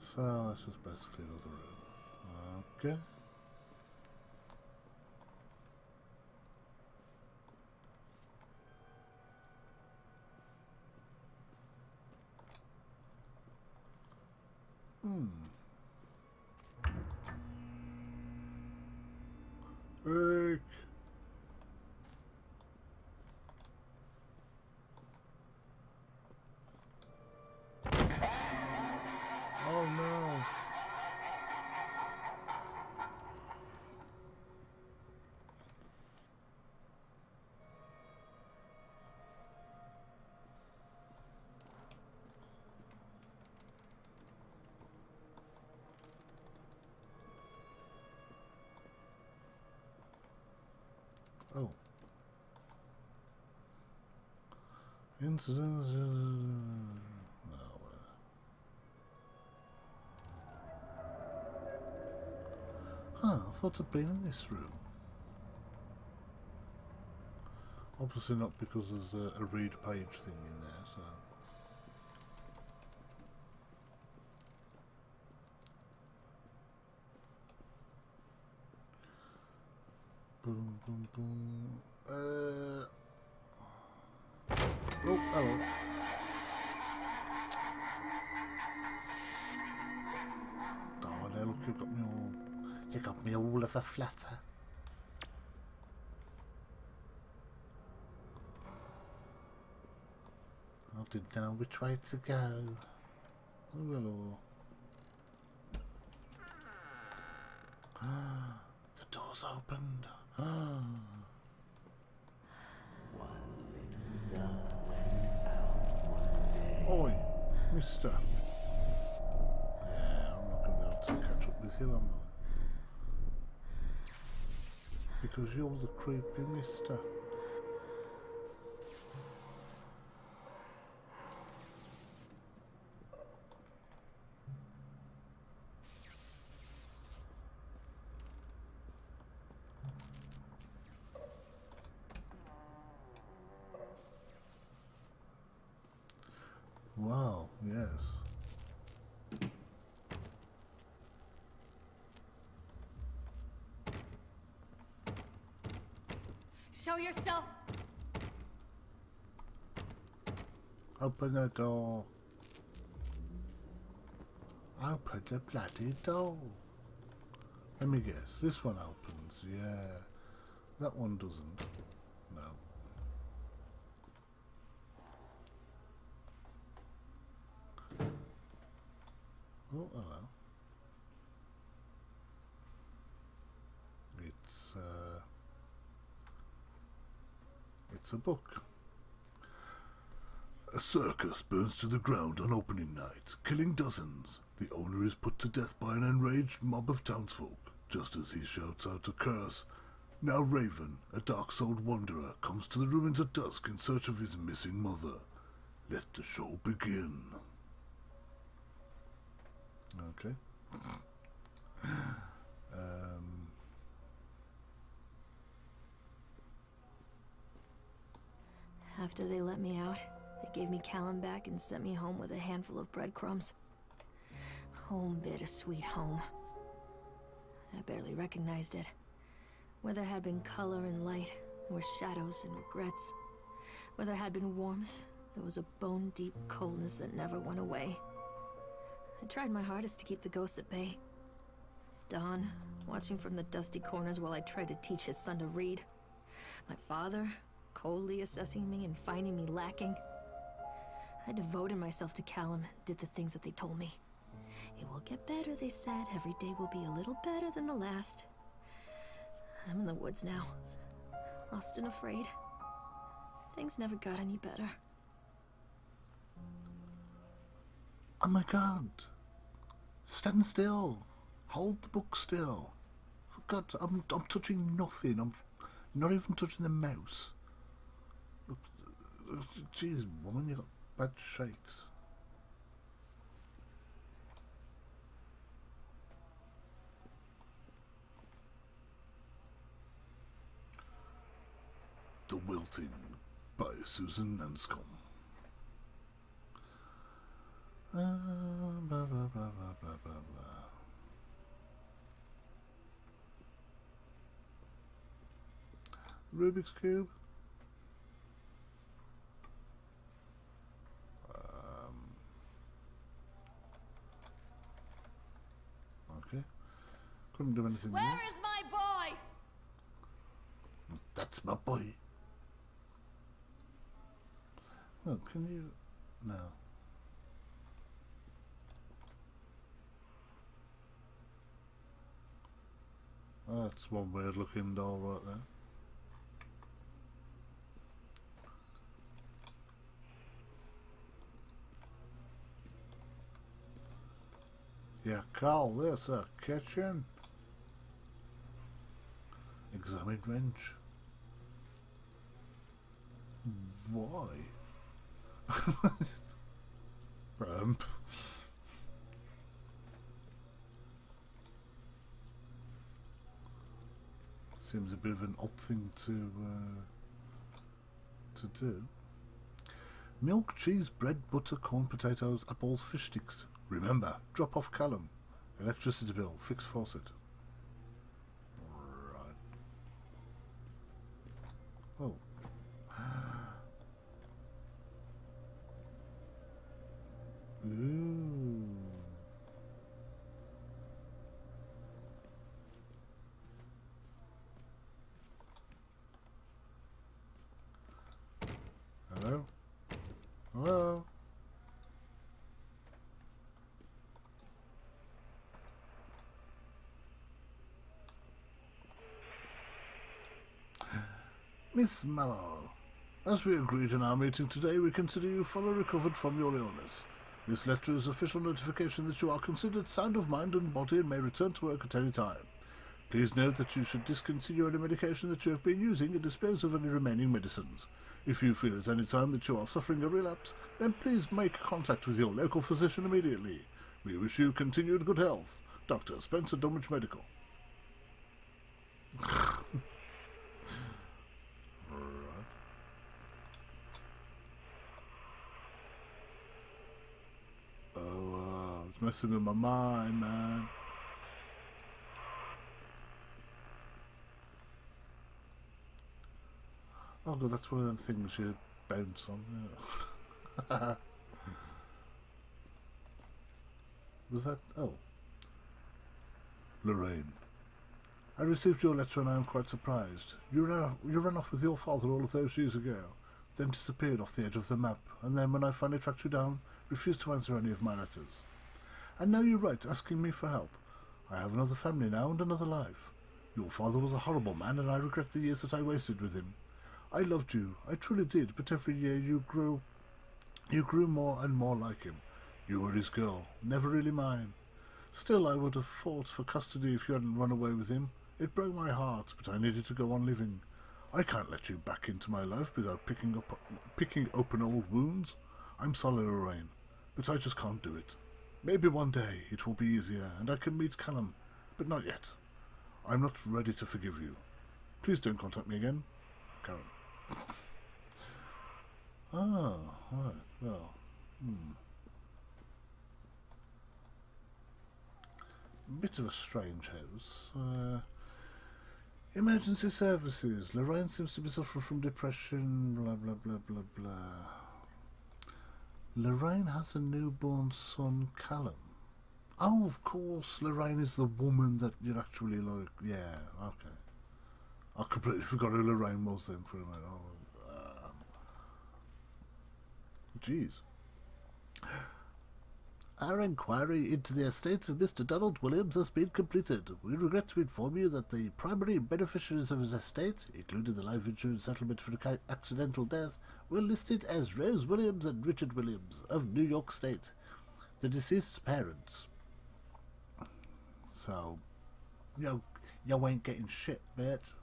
S1: So this is basically another room. Okay. Egg. Oh no. Oh. Incidents. No. Huh, I thought I'd been in this room. Obviously not because there's a read page thing in there, so. Boom, boom, boom. Oh, hello. Oh, now look, you got me all of a flutter. I didn't know which way to go. Oh, hello. The door's opened. Oi, mister. Yeah, I'm not going to be able to catch up with you, am I? Because you're the creepy mister. Wow, yes.
S3: Show yourself.
S1: Open the door. Open the bloody door. Let me guess. This one opens. Yeah. That one doesn't. No. Oh, hello. It's a book. A circus burns to the ground on opening night, killing dozens. The owner is put to death by an enraged mob of townsfolk, just as he shouts out a curse. Now Raven, a dark-souled wanderer, comes to the ruins at dusk in search of his missing mother. Let the show begin. Okay.
S2: After they let me out, they gave me Callum back and sent me home with a handful of breadcrumbs. Home, bittersweet home. I barely recognized it. Where there had been color and light, there were shadows and regrets. Where there had been warmth, there was a bone-deep coldness that never went away. I tried my hardest to keep the ghosts at bay. Don, watching from the dusty corners while I tried to teach his son to read. My father, coldly assessing me and finding me lacking. I devoted myself to Callum, did the things that they told me. It will get better, they said. Every day will be a little better than the last. I'm in the woods now, lost and afraid. Things never got any better.
S1: Oh my god. Stand still. Hold the book still. For God, I'm touching nothing. I'm not even touching the mouse. Look, jeez, woman, you got bad shakes. The Wilting by Susan Anscombe. Blah, blah, blah, blah, blah, blah, blah. Rubik's Cube. Okay. Couldn't do anything.
S3: Where is my boy?
S1: That's my boy. Oh, can you... No. Oh, that's one weird looking doll right there. You call this a kitchen? Examine wrench. Why? Seems a bit of an odd thing to do. Milk, cheese, bread, butter, corn, potatoes, apples, fish sticks. Remember, drop off Callum. Electricity bill, fix faucet. Right. Oh. Ooh. Hello? Hello? Miss Mallow, as we agreed in our meeting today, we consider you fully recovered from your illness. This letter is official notification that you are considered sound of mind and body and may return to work at any time. Please note that you should discontinue any medication that you have been using and dispose of any remaining medicines. If you feel at any time that you are suffering a relapse, then please make contact with your local physician immediately. We wish you continued good health. Dr. Spencer Dunwich Medical. Oh, it's messing with my mind, man. Oh god, that's one of them things you bounce on. Yeah. Was that? Oh. Lorraine. I received your letter and I am quite surprised. You ran off with your father all of those years ago, then disappeared off the edge of the map, and then when I finally tracked you down, refused to answer any of my letters. And now you write, asking me for help. I have another family now and another life. Your father was a horrible man, and I regret the years that I wasted with him. I loved you, I truly did, but every year you grew more and more like him. You were his girl, never really mine. Still, I would have fought for custody if you hadn't run away with him. It broke my heart, but I needed to go on living. I can't let you back into my life without picking open old wounds. I'm sorry, Lorraine, but I just can't do it. Maybe one day it will be easier, and I can meet Callum, but not yet. I'm not ready to forgive you. Please don't contact me again. Karen. Oh, right, well, Bit of a strange house. Emergency services. Lorraine seems to be suffering from depression, blah, blah, blah, blah, blah. Lorraine has a newborn son, Callum. Oh, of course, Lorraine is the woman that you're actually like, yeah, okay. I completely forgot who Lorraine was then for a minute. Oh, jeez. Our inquiry into the estate of Mr. Donald Williams has been completed. We regret to inform you that the primary beneficiaries of his estate, including the life insurance settlement for accidental death, were listed as Rose Williams and Richard Williams of New York State, the deceased's parents. So, you ain't getting shit, bitch.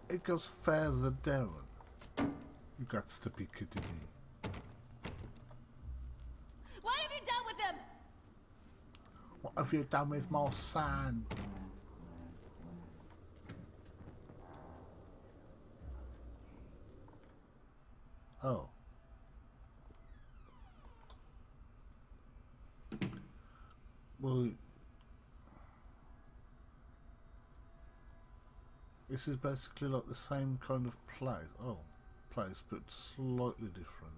S1: It goes further down. You got to be kidding me.
S3: What have you done with him?
S1: What have you done with my son? Oh. Well, this is basically like the same kind of place, but slightly different.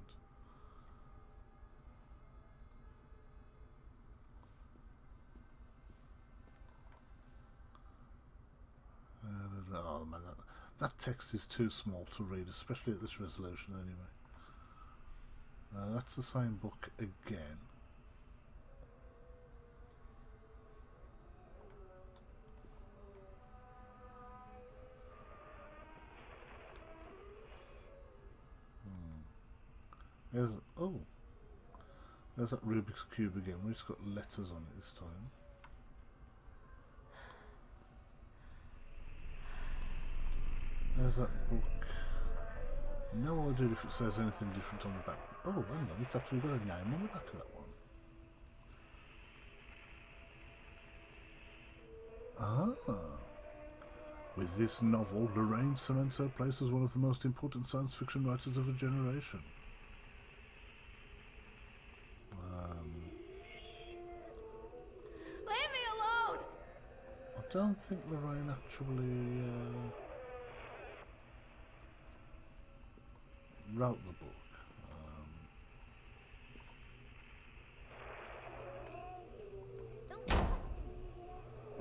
S1: That text is too small to read, especially at this resolution anyway. That's the same book again. There's that Rubik's Cube again, where it's got letters on it this time. There's that book. No idea if it says anything different on the back. Oh, hang on, it's actually got a name on the back of that one. Ah. With this novel, Lorraine cements her place as one of the most important science fiction writers of her generation.
S2: Leave me alone!
S1: I don't think Lorraine actually wrote the book.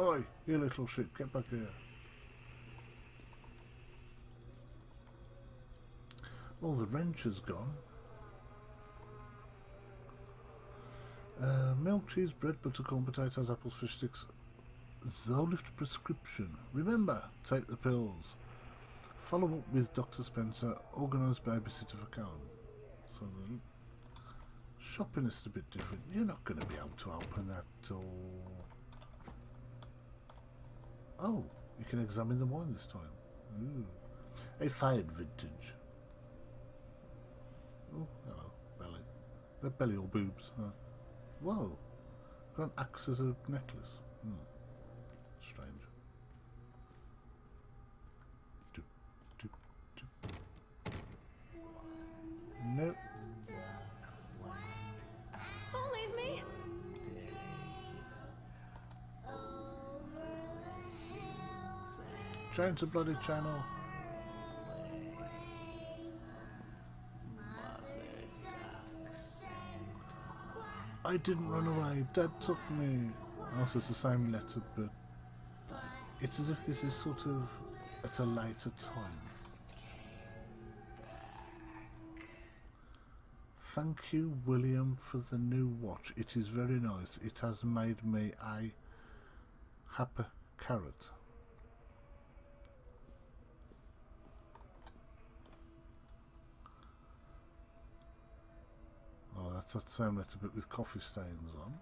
S1: Oi, you little shit, get back here. Well, the wrench is gone. Milk, cheese, bread, butter, corn, potatoes, apples, fish sticks. Zolift prescription. Remember, take the pills. Follow up with Dr. Spencer. Organise babysitter for Callum. So the shopping is a bit different. You're not going to be able to open that door. Oh, you can examine the wine this time. Ooh. A fine vintage. Oh, hello, belly. They're belly or boobs. Huh? Whoa. Got an axe as a necklace. Strange. Nope.
S2: Don't leave me!
S1: Change the bloody channel. I didn't run away. Dad took me. Also, it's the same letter, but it's as if this is sort of at a later time. Thank you, William, for the new watch. It is very nice. It has made me a happy carrot. Oh, that's that same letter, but with coffee stains on.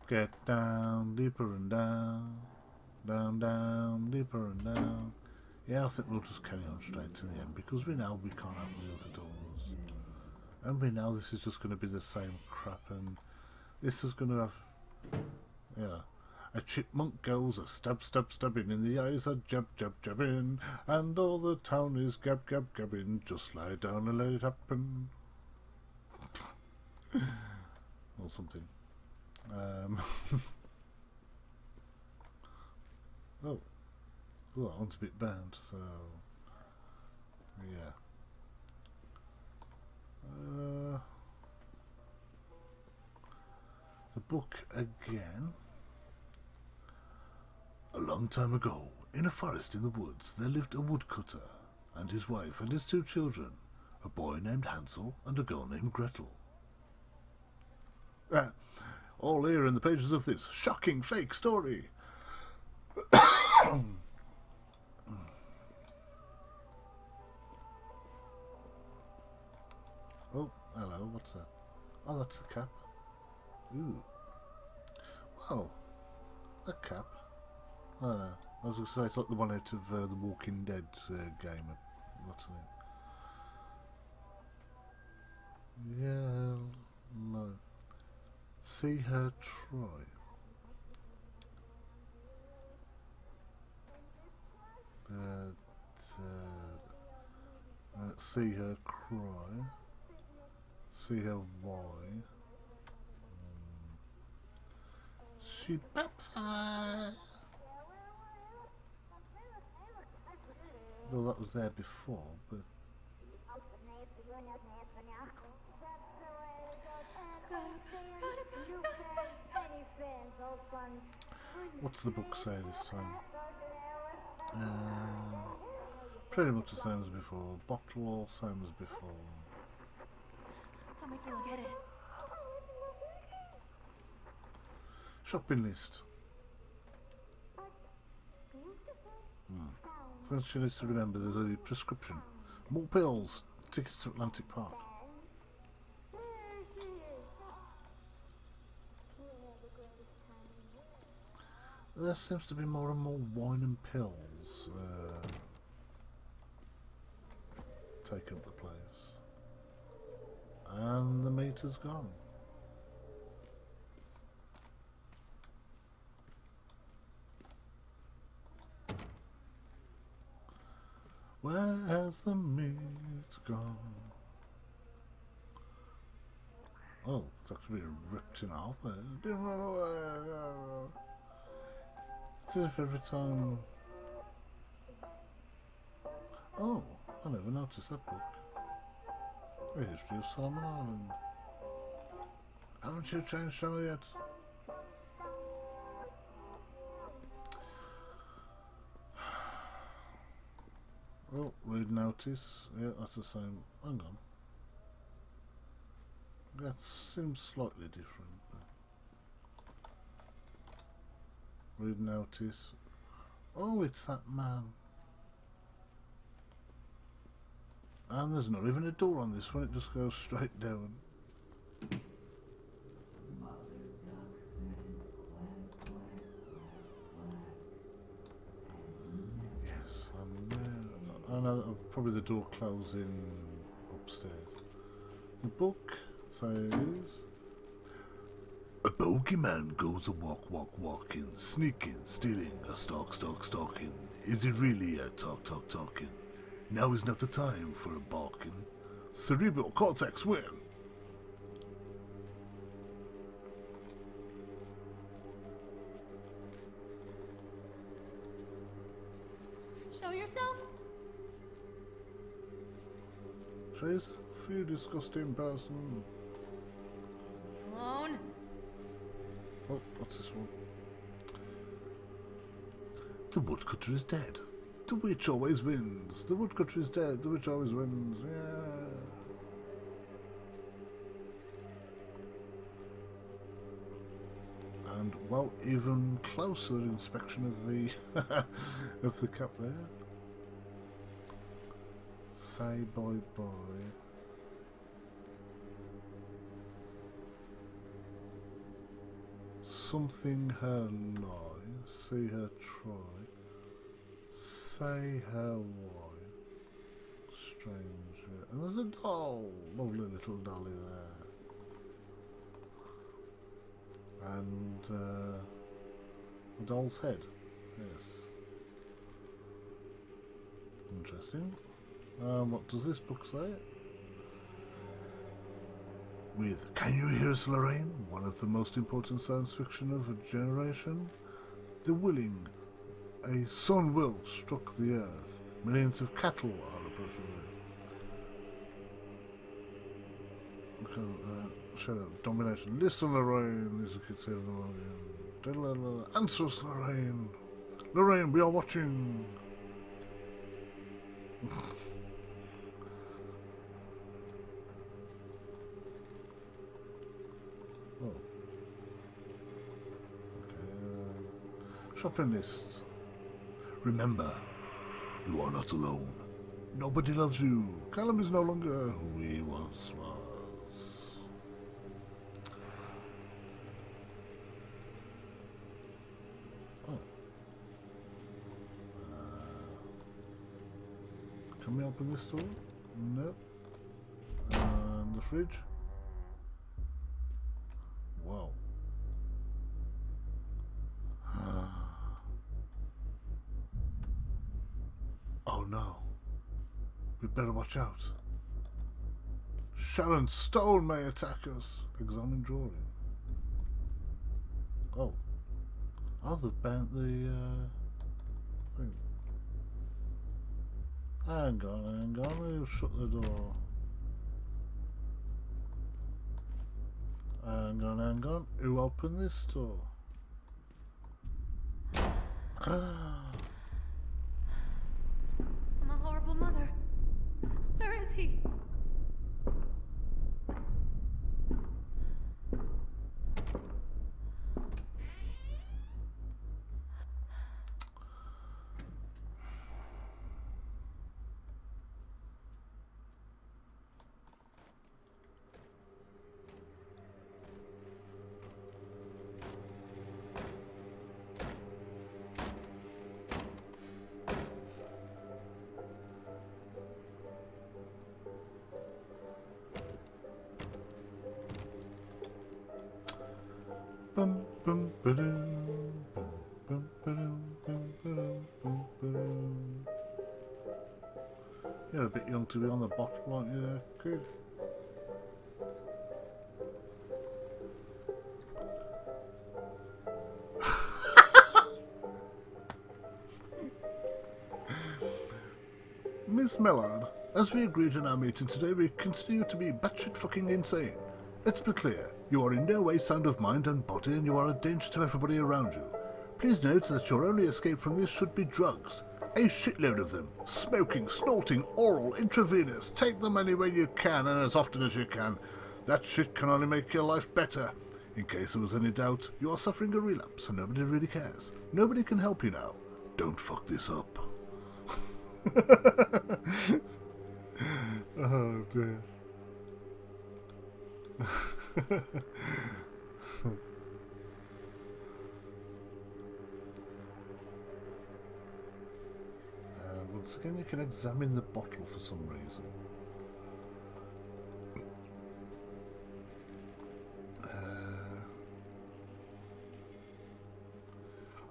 S1: Get down, deeper and down. Down, down, deeper and down. Yeah, I think we'll just carry on straight to the end, because we know we can't open the other doors. And we know this is just going to be the same crap, and this is going to have... Yeah. A chipmunk goes a stab, stab, stabbing, in the eyes a jab, jab, jabbing, and all the town is gab, gab, gabbing. Just lie down and let it happen. Or something. Oh, that one's a bit banned, so yeah. The book again. A long time ago, in a forest in the woods, there lived a woodcutter and his wife and his 2 children, a boy named Hansel and a girl named Gretel. All here in the pages of this shocking fake story. Oh, hello, what's that? Oh, that's the cap. Ooh. Wow, a cap. I don't know. I was going to say it's like the one out of the Walking Dead game. What's the name? Yeah, no. See her try. See her cry. See her why. She papa. Well, that was there before, but... What's the book say this time? Pretty much the same as before. Bottle all same as before.
S2: Don't make me look at it.
S1: Shopping list. So she needs to remember there's a prescription. More pills. Tickets to Atlantic Park. There seems to be more and more wine and pills taking up the place. And the meter's gone. Where has the meat gone? Oh, it's actually been ripped in half there. Didn't run away. It's as if every time... Oh, I never noticed that book. The History of Solomon Island. Haven't you changed channel yet? Oh, read notice. Yeah, that's the same. Hang on. That seems slightly different. Read notice. Oh, it's that man. And there's not even a door on this one, it just goes straight down. Yes, I'm there. I know that probably the door closing upstairs. The book says... A bogeyman goes a walking, sneaking, stealing, a stalking. Is he really a talking? Now is not the time for a barking. Cerebral cortex win.
S2: Show yourself?
S1: Show yourself, you disgusting person.
S2: Alone?
S1: Oh, what's this one? The woodcutter is dead. The witch always wins. The woodcutter is dead. The witch always wins. Yeah. And well, even closer inspection of the of the cap there. Say bye bye. Something her lie. See her try. Say her why. Strange. And there's a doll. Lovely little dolly there. And a doll's head. Yes. Interesting. What does this book say? With Can You Hear Us, Lorraine? One of the most important science fiction of a generation. The willing. A sun will struck the earth. Millions of cattle are approaching there. Shut up. Domination. Listen, Lorraine. These are kids here in the morning. Answer us, Lorraine. Lorraine, we are watching. Oh. Okay. Shopping list. Remember, you are not alone. Nobody loves you. Callum is no longer who he once was. Oh. Can we open this door? No. And the fridge? Wow. Oh no. We better watch out. Sharon Stone may attack us. Examine drawing. Oh. Oh, they've bent the thing. Hang on. We'll shut the door. Hang on. Who opened this door?
S2: he?
S1: Bum, bum, ba-dum, bum, bum, ba-dum, bum, ba-dum, bum, ba-dum. You're a bit young to be on the bottle, aren't you there, kid? Miss Mellard, as we agreed in our meeting today, we consider you to be batshit fucking insane. Let's be clear, you are in no way sound of mind and body, and you are a danger to everybody around you. Please note that your only escape from this should be drugs. A shitload of them. Smoking, snorting, oral, intravenous. Take them anywhere you can and as often as you can. That shit can only make your life better. In case there was any doubt, you are suffering a relapse and nobody really cares. Nobody can help you now. Don't fuck this up. Oh dear. And once again, you can examine the bottle for some reason.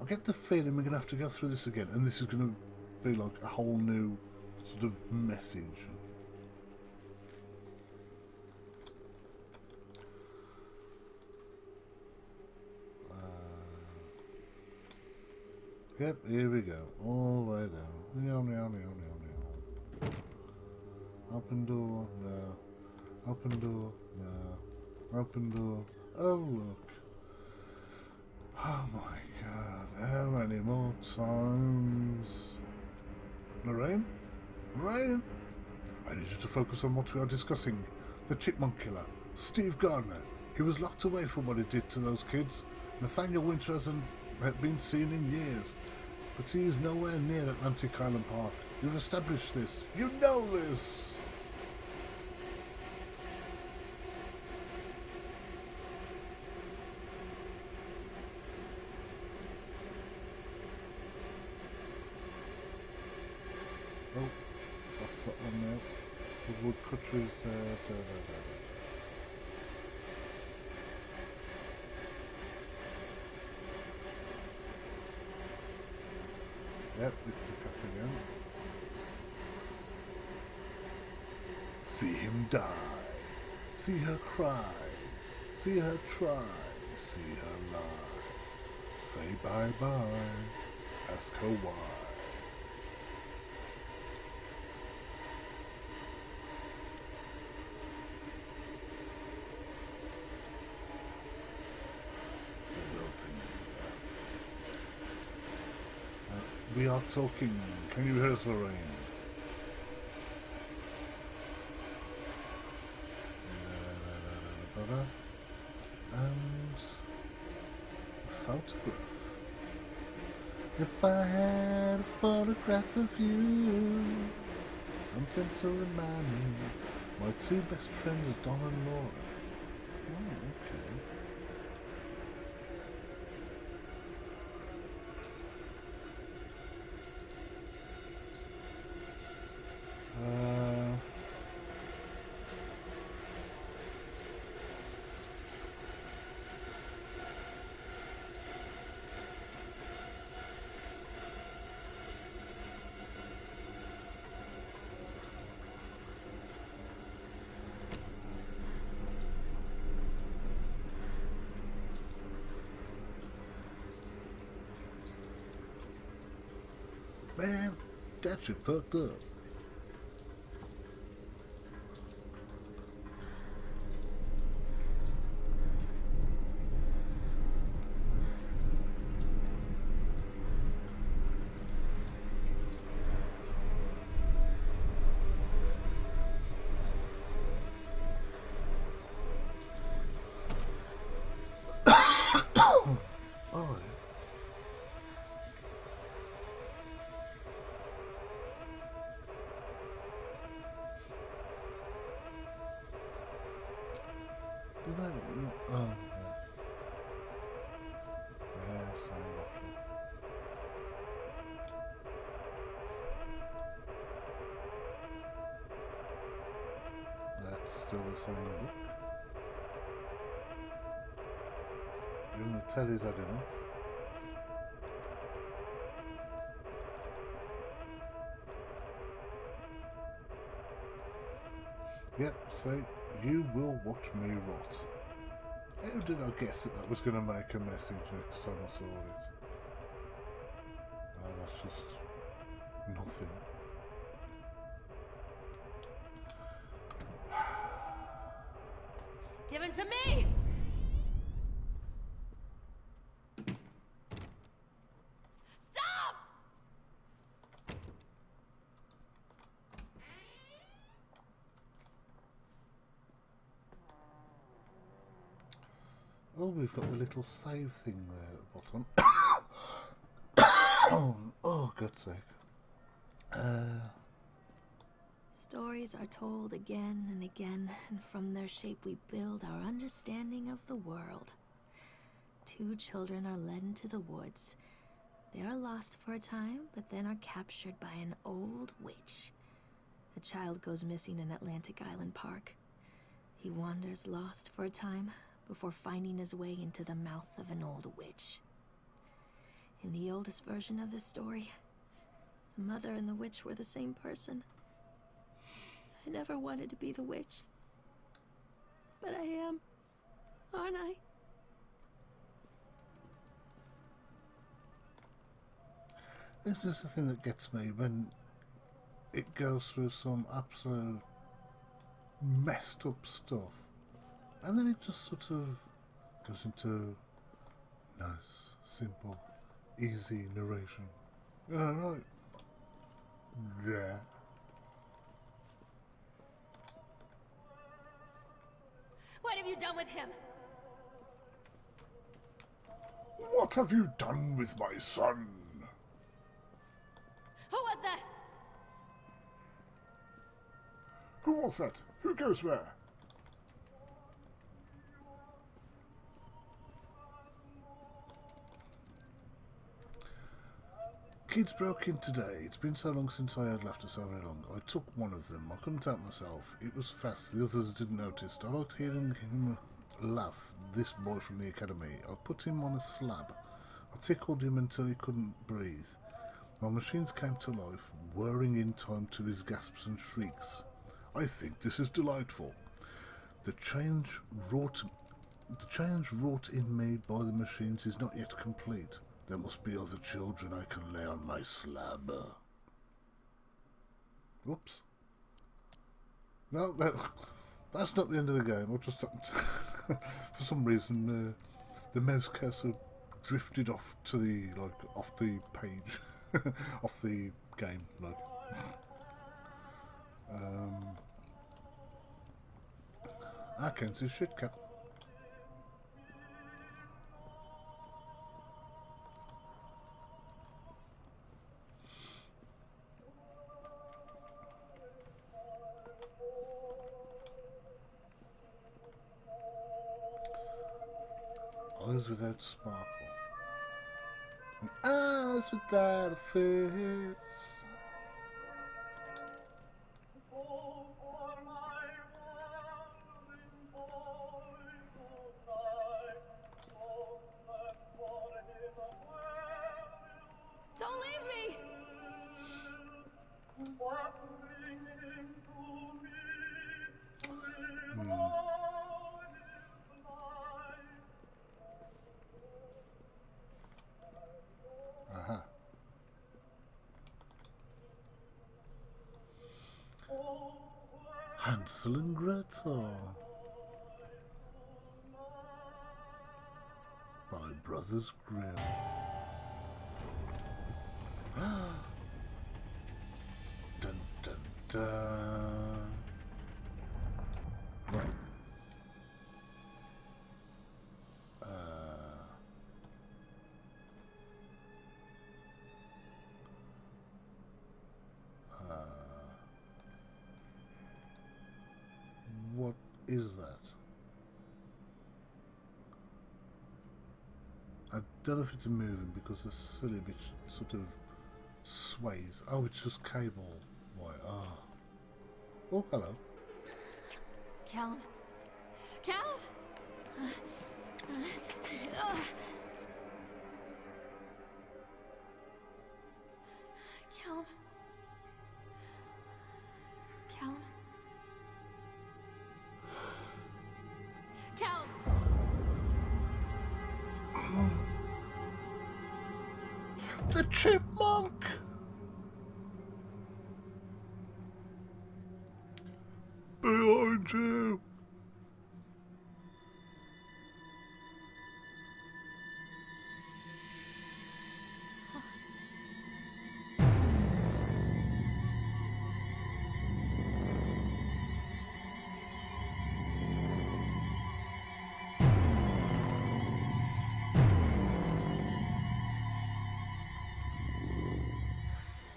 S1: I get the feeling we're going to have to go through this again, and this is going to be like a whole new sort of message. Yep, here we go. All the way down. Meow, meow, meow, meow, meow. Open door, no. Open door, no. Open door. Oh, look. Oh my god. How many more times? Lorraine? Lorraine? I need you to focus on what we are discussing. The Chipmunk Killer. Steve Gardner. He was locked away for what he did to those kids. Nathaniel Winter hasn't been seen in years. But he is nowhere near Atlantic Island Park. You've established this. You know this! Oh, what's that one now? The woodcutcher's... Yep, it's the cup again. See him die. See her cry. See her try. See her lie. Say bye-bye. Ask her why. We are talking. Can you hear us, Lorraine? And a photograph. If I had a photograph of you, something to remind me. My two best friends, Don and Laura. Oh, okay. Man, that shit fucked up. Without, oh, yeah, same bottle. That's still the same book. Even the telly's had enough. Yep, so you will watch me rot. How did I guess that that was going to make a message next time I saw it? Oh, that's just nothing.
S2: Give it to me! Stop!
S1: Oh, we've got the little save thing there at the bottom. Oh, God's sake.
S2: Stories are told again and again, and from their shape we build our understanding of the world. Two children are led into the woods. They are lost for a time, but then are captured by an old witch. A child goes missing in Atlantic Island Park. He wanders lost for a time, before finding his way into the mouth of an old witch. In the oldest version of this story, the mother and the witch were the same person. I never wanted to be the witch. But I am, aren't I?
S1: This is the thing that gets me when it goes through some absolute messed up stuff. And then it just sort of goes into nice, simple, easy narration. Right. Yeah.
S2: What have you done with him?
S7: What have you done with my son?
S2: Who was that?
S7: Who was that? Who goes where?
S1: Kids broke in today. It's been so long since I had left her so very long. I took one of them. I couldn't help myself. It was fast. The others didn't notice. I liked hearing him laugh, this boy from the academy. I put him on a slab. I tickled him until he couldn't breathe. My machines came to life, whirring in time to his gasps and shrieks. I think this is delightful. The change wrought in me by the machines is not yet complete. There must be other children I can lay on my slab. Whoops. No, that's not the end of the game. I just for some reason the mouse cursor drifted off to the off the page, off the game. I can't see shit, Cap. Eyes without sparkle. Eyes without a face.
S2: Don't leave me!
S1: Aha. Hansel and Gretel by Brothers Grimm. Dun dun dun. Well, what is that? I don't know if it's moving because the silly bit sort of sways. Oh, it's just cable wire. Oh. Oh, hello.
S2: Callum. Callum! Callum. Callum. Callum!
S1: The chipmunk! Behind you!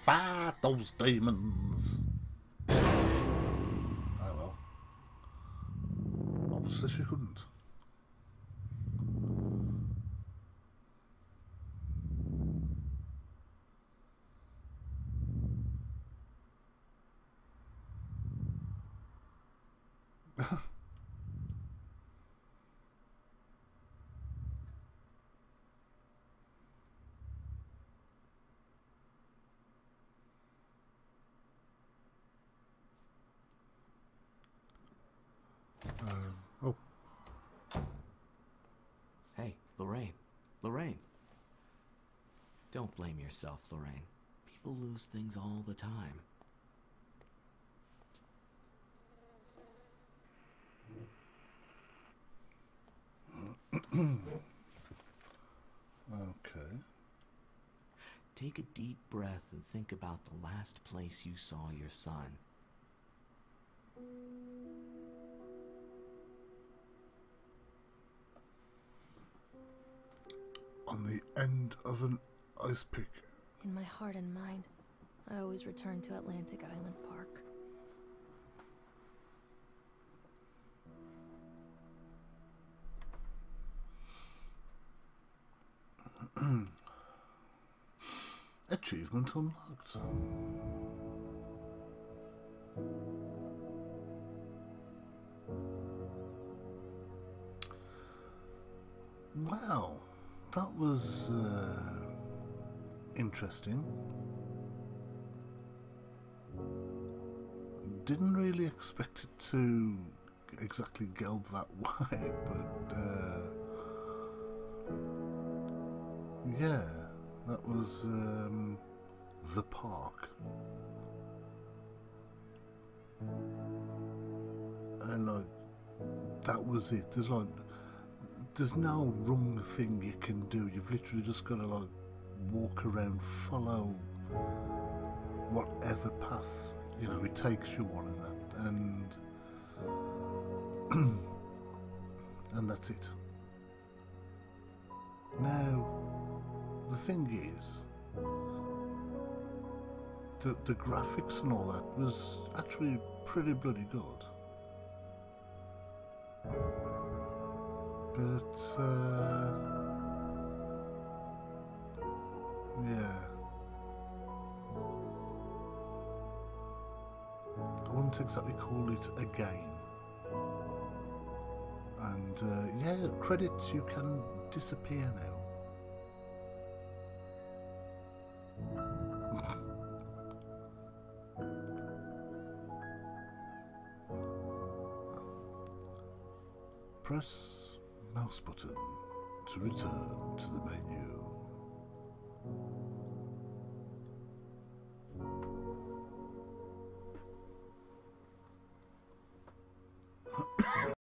S1: Fight those demons! Oh well. Obviously she couldn't. Oh.
S5: Hey, Lorraine. Lorraine. Don't blame yourself, Lorraine. People lose things all the time.
S1: Okay.
S5: Take a deep breath and think about the last place you saw your son.
S1: On the end of an ice pick.
S2: In my heart and mind, I always return to Atlantic Island Park.
S1: Achievement unlocked. Wow, that was interesting. Didn't really expect it to exactly go that way, but yeah, that was the park. And like, that was it. There's no wrong thing you can do. You've literally just got to like walk around, follow whatever path it takes you on, and that's it. Now, the thing is, the graphics and all that was actually pretty bloody good. But, yeah. I wouldn't exactly call it a game. And, yeah, credits, you can disappear now. Press mouse button to return to the menu.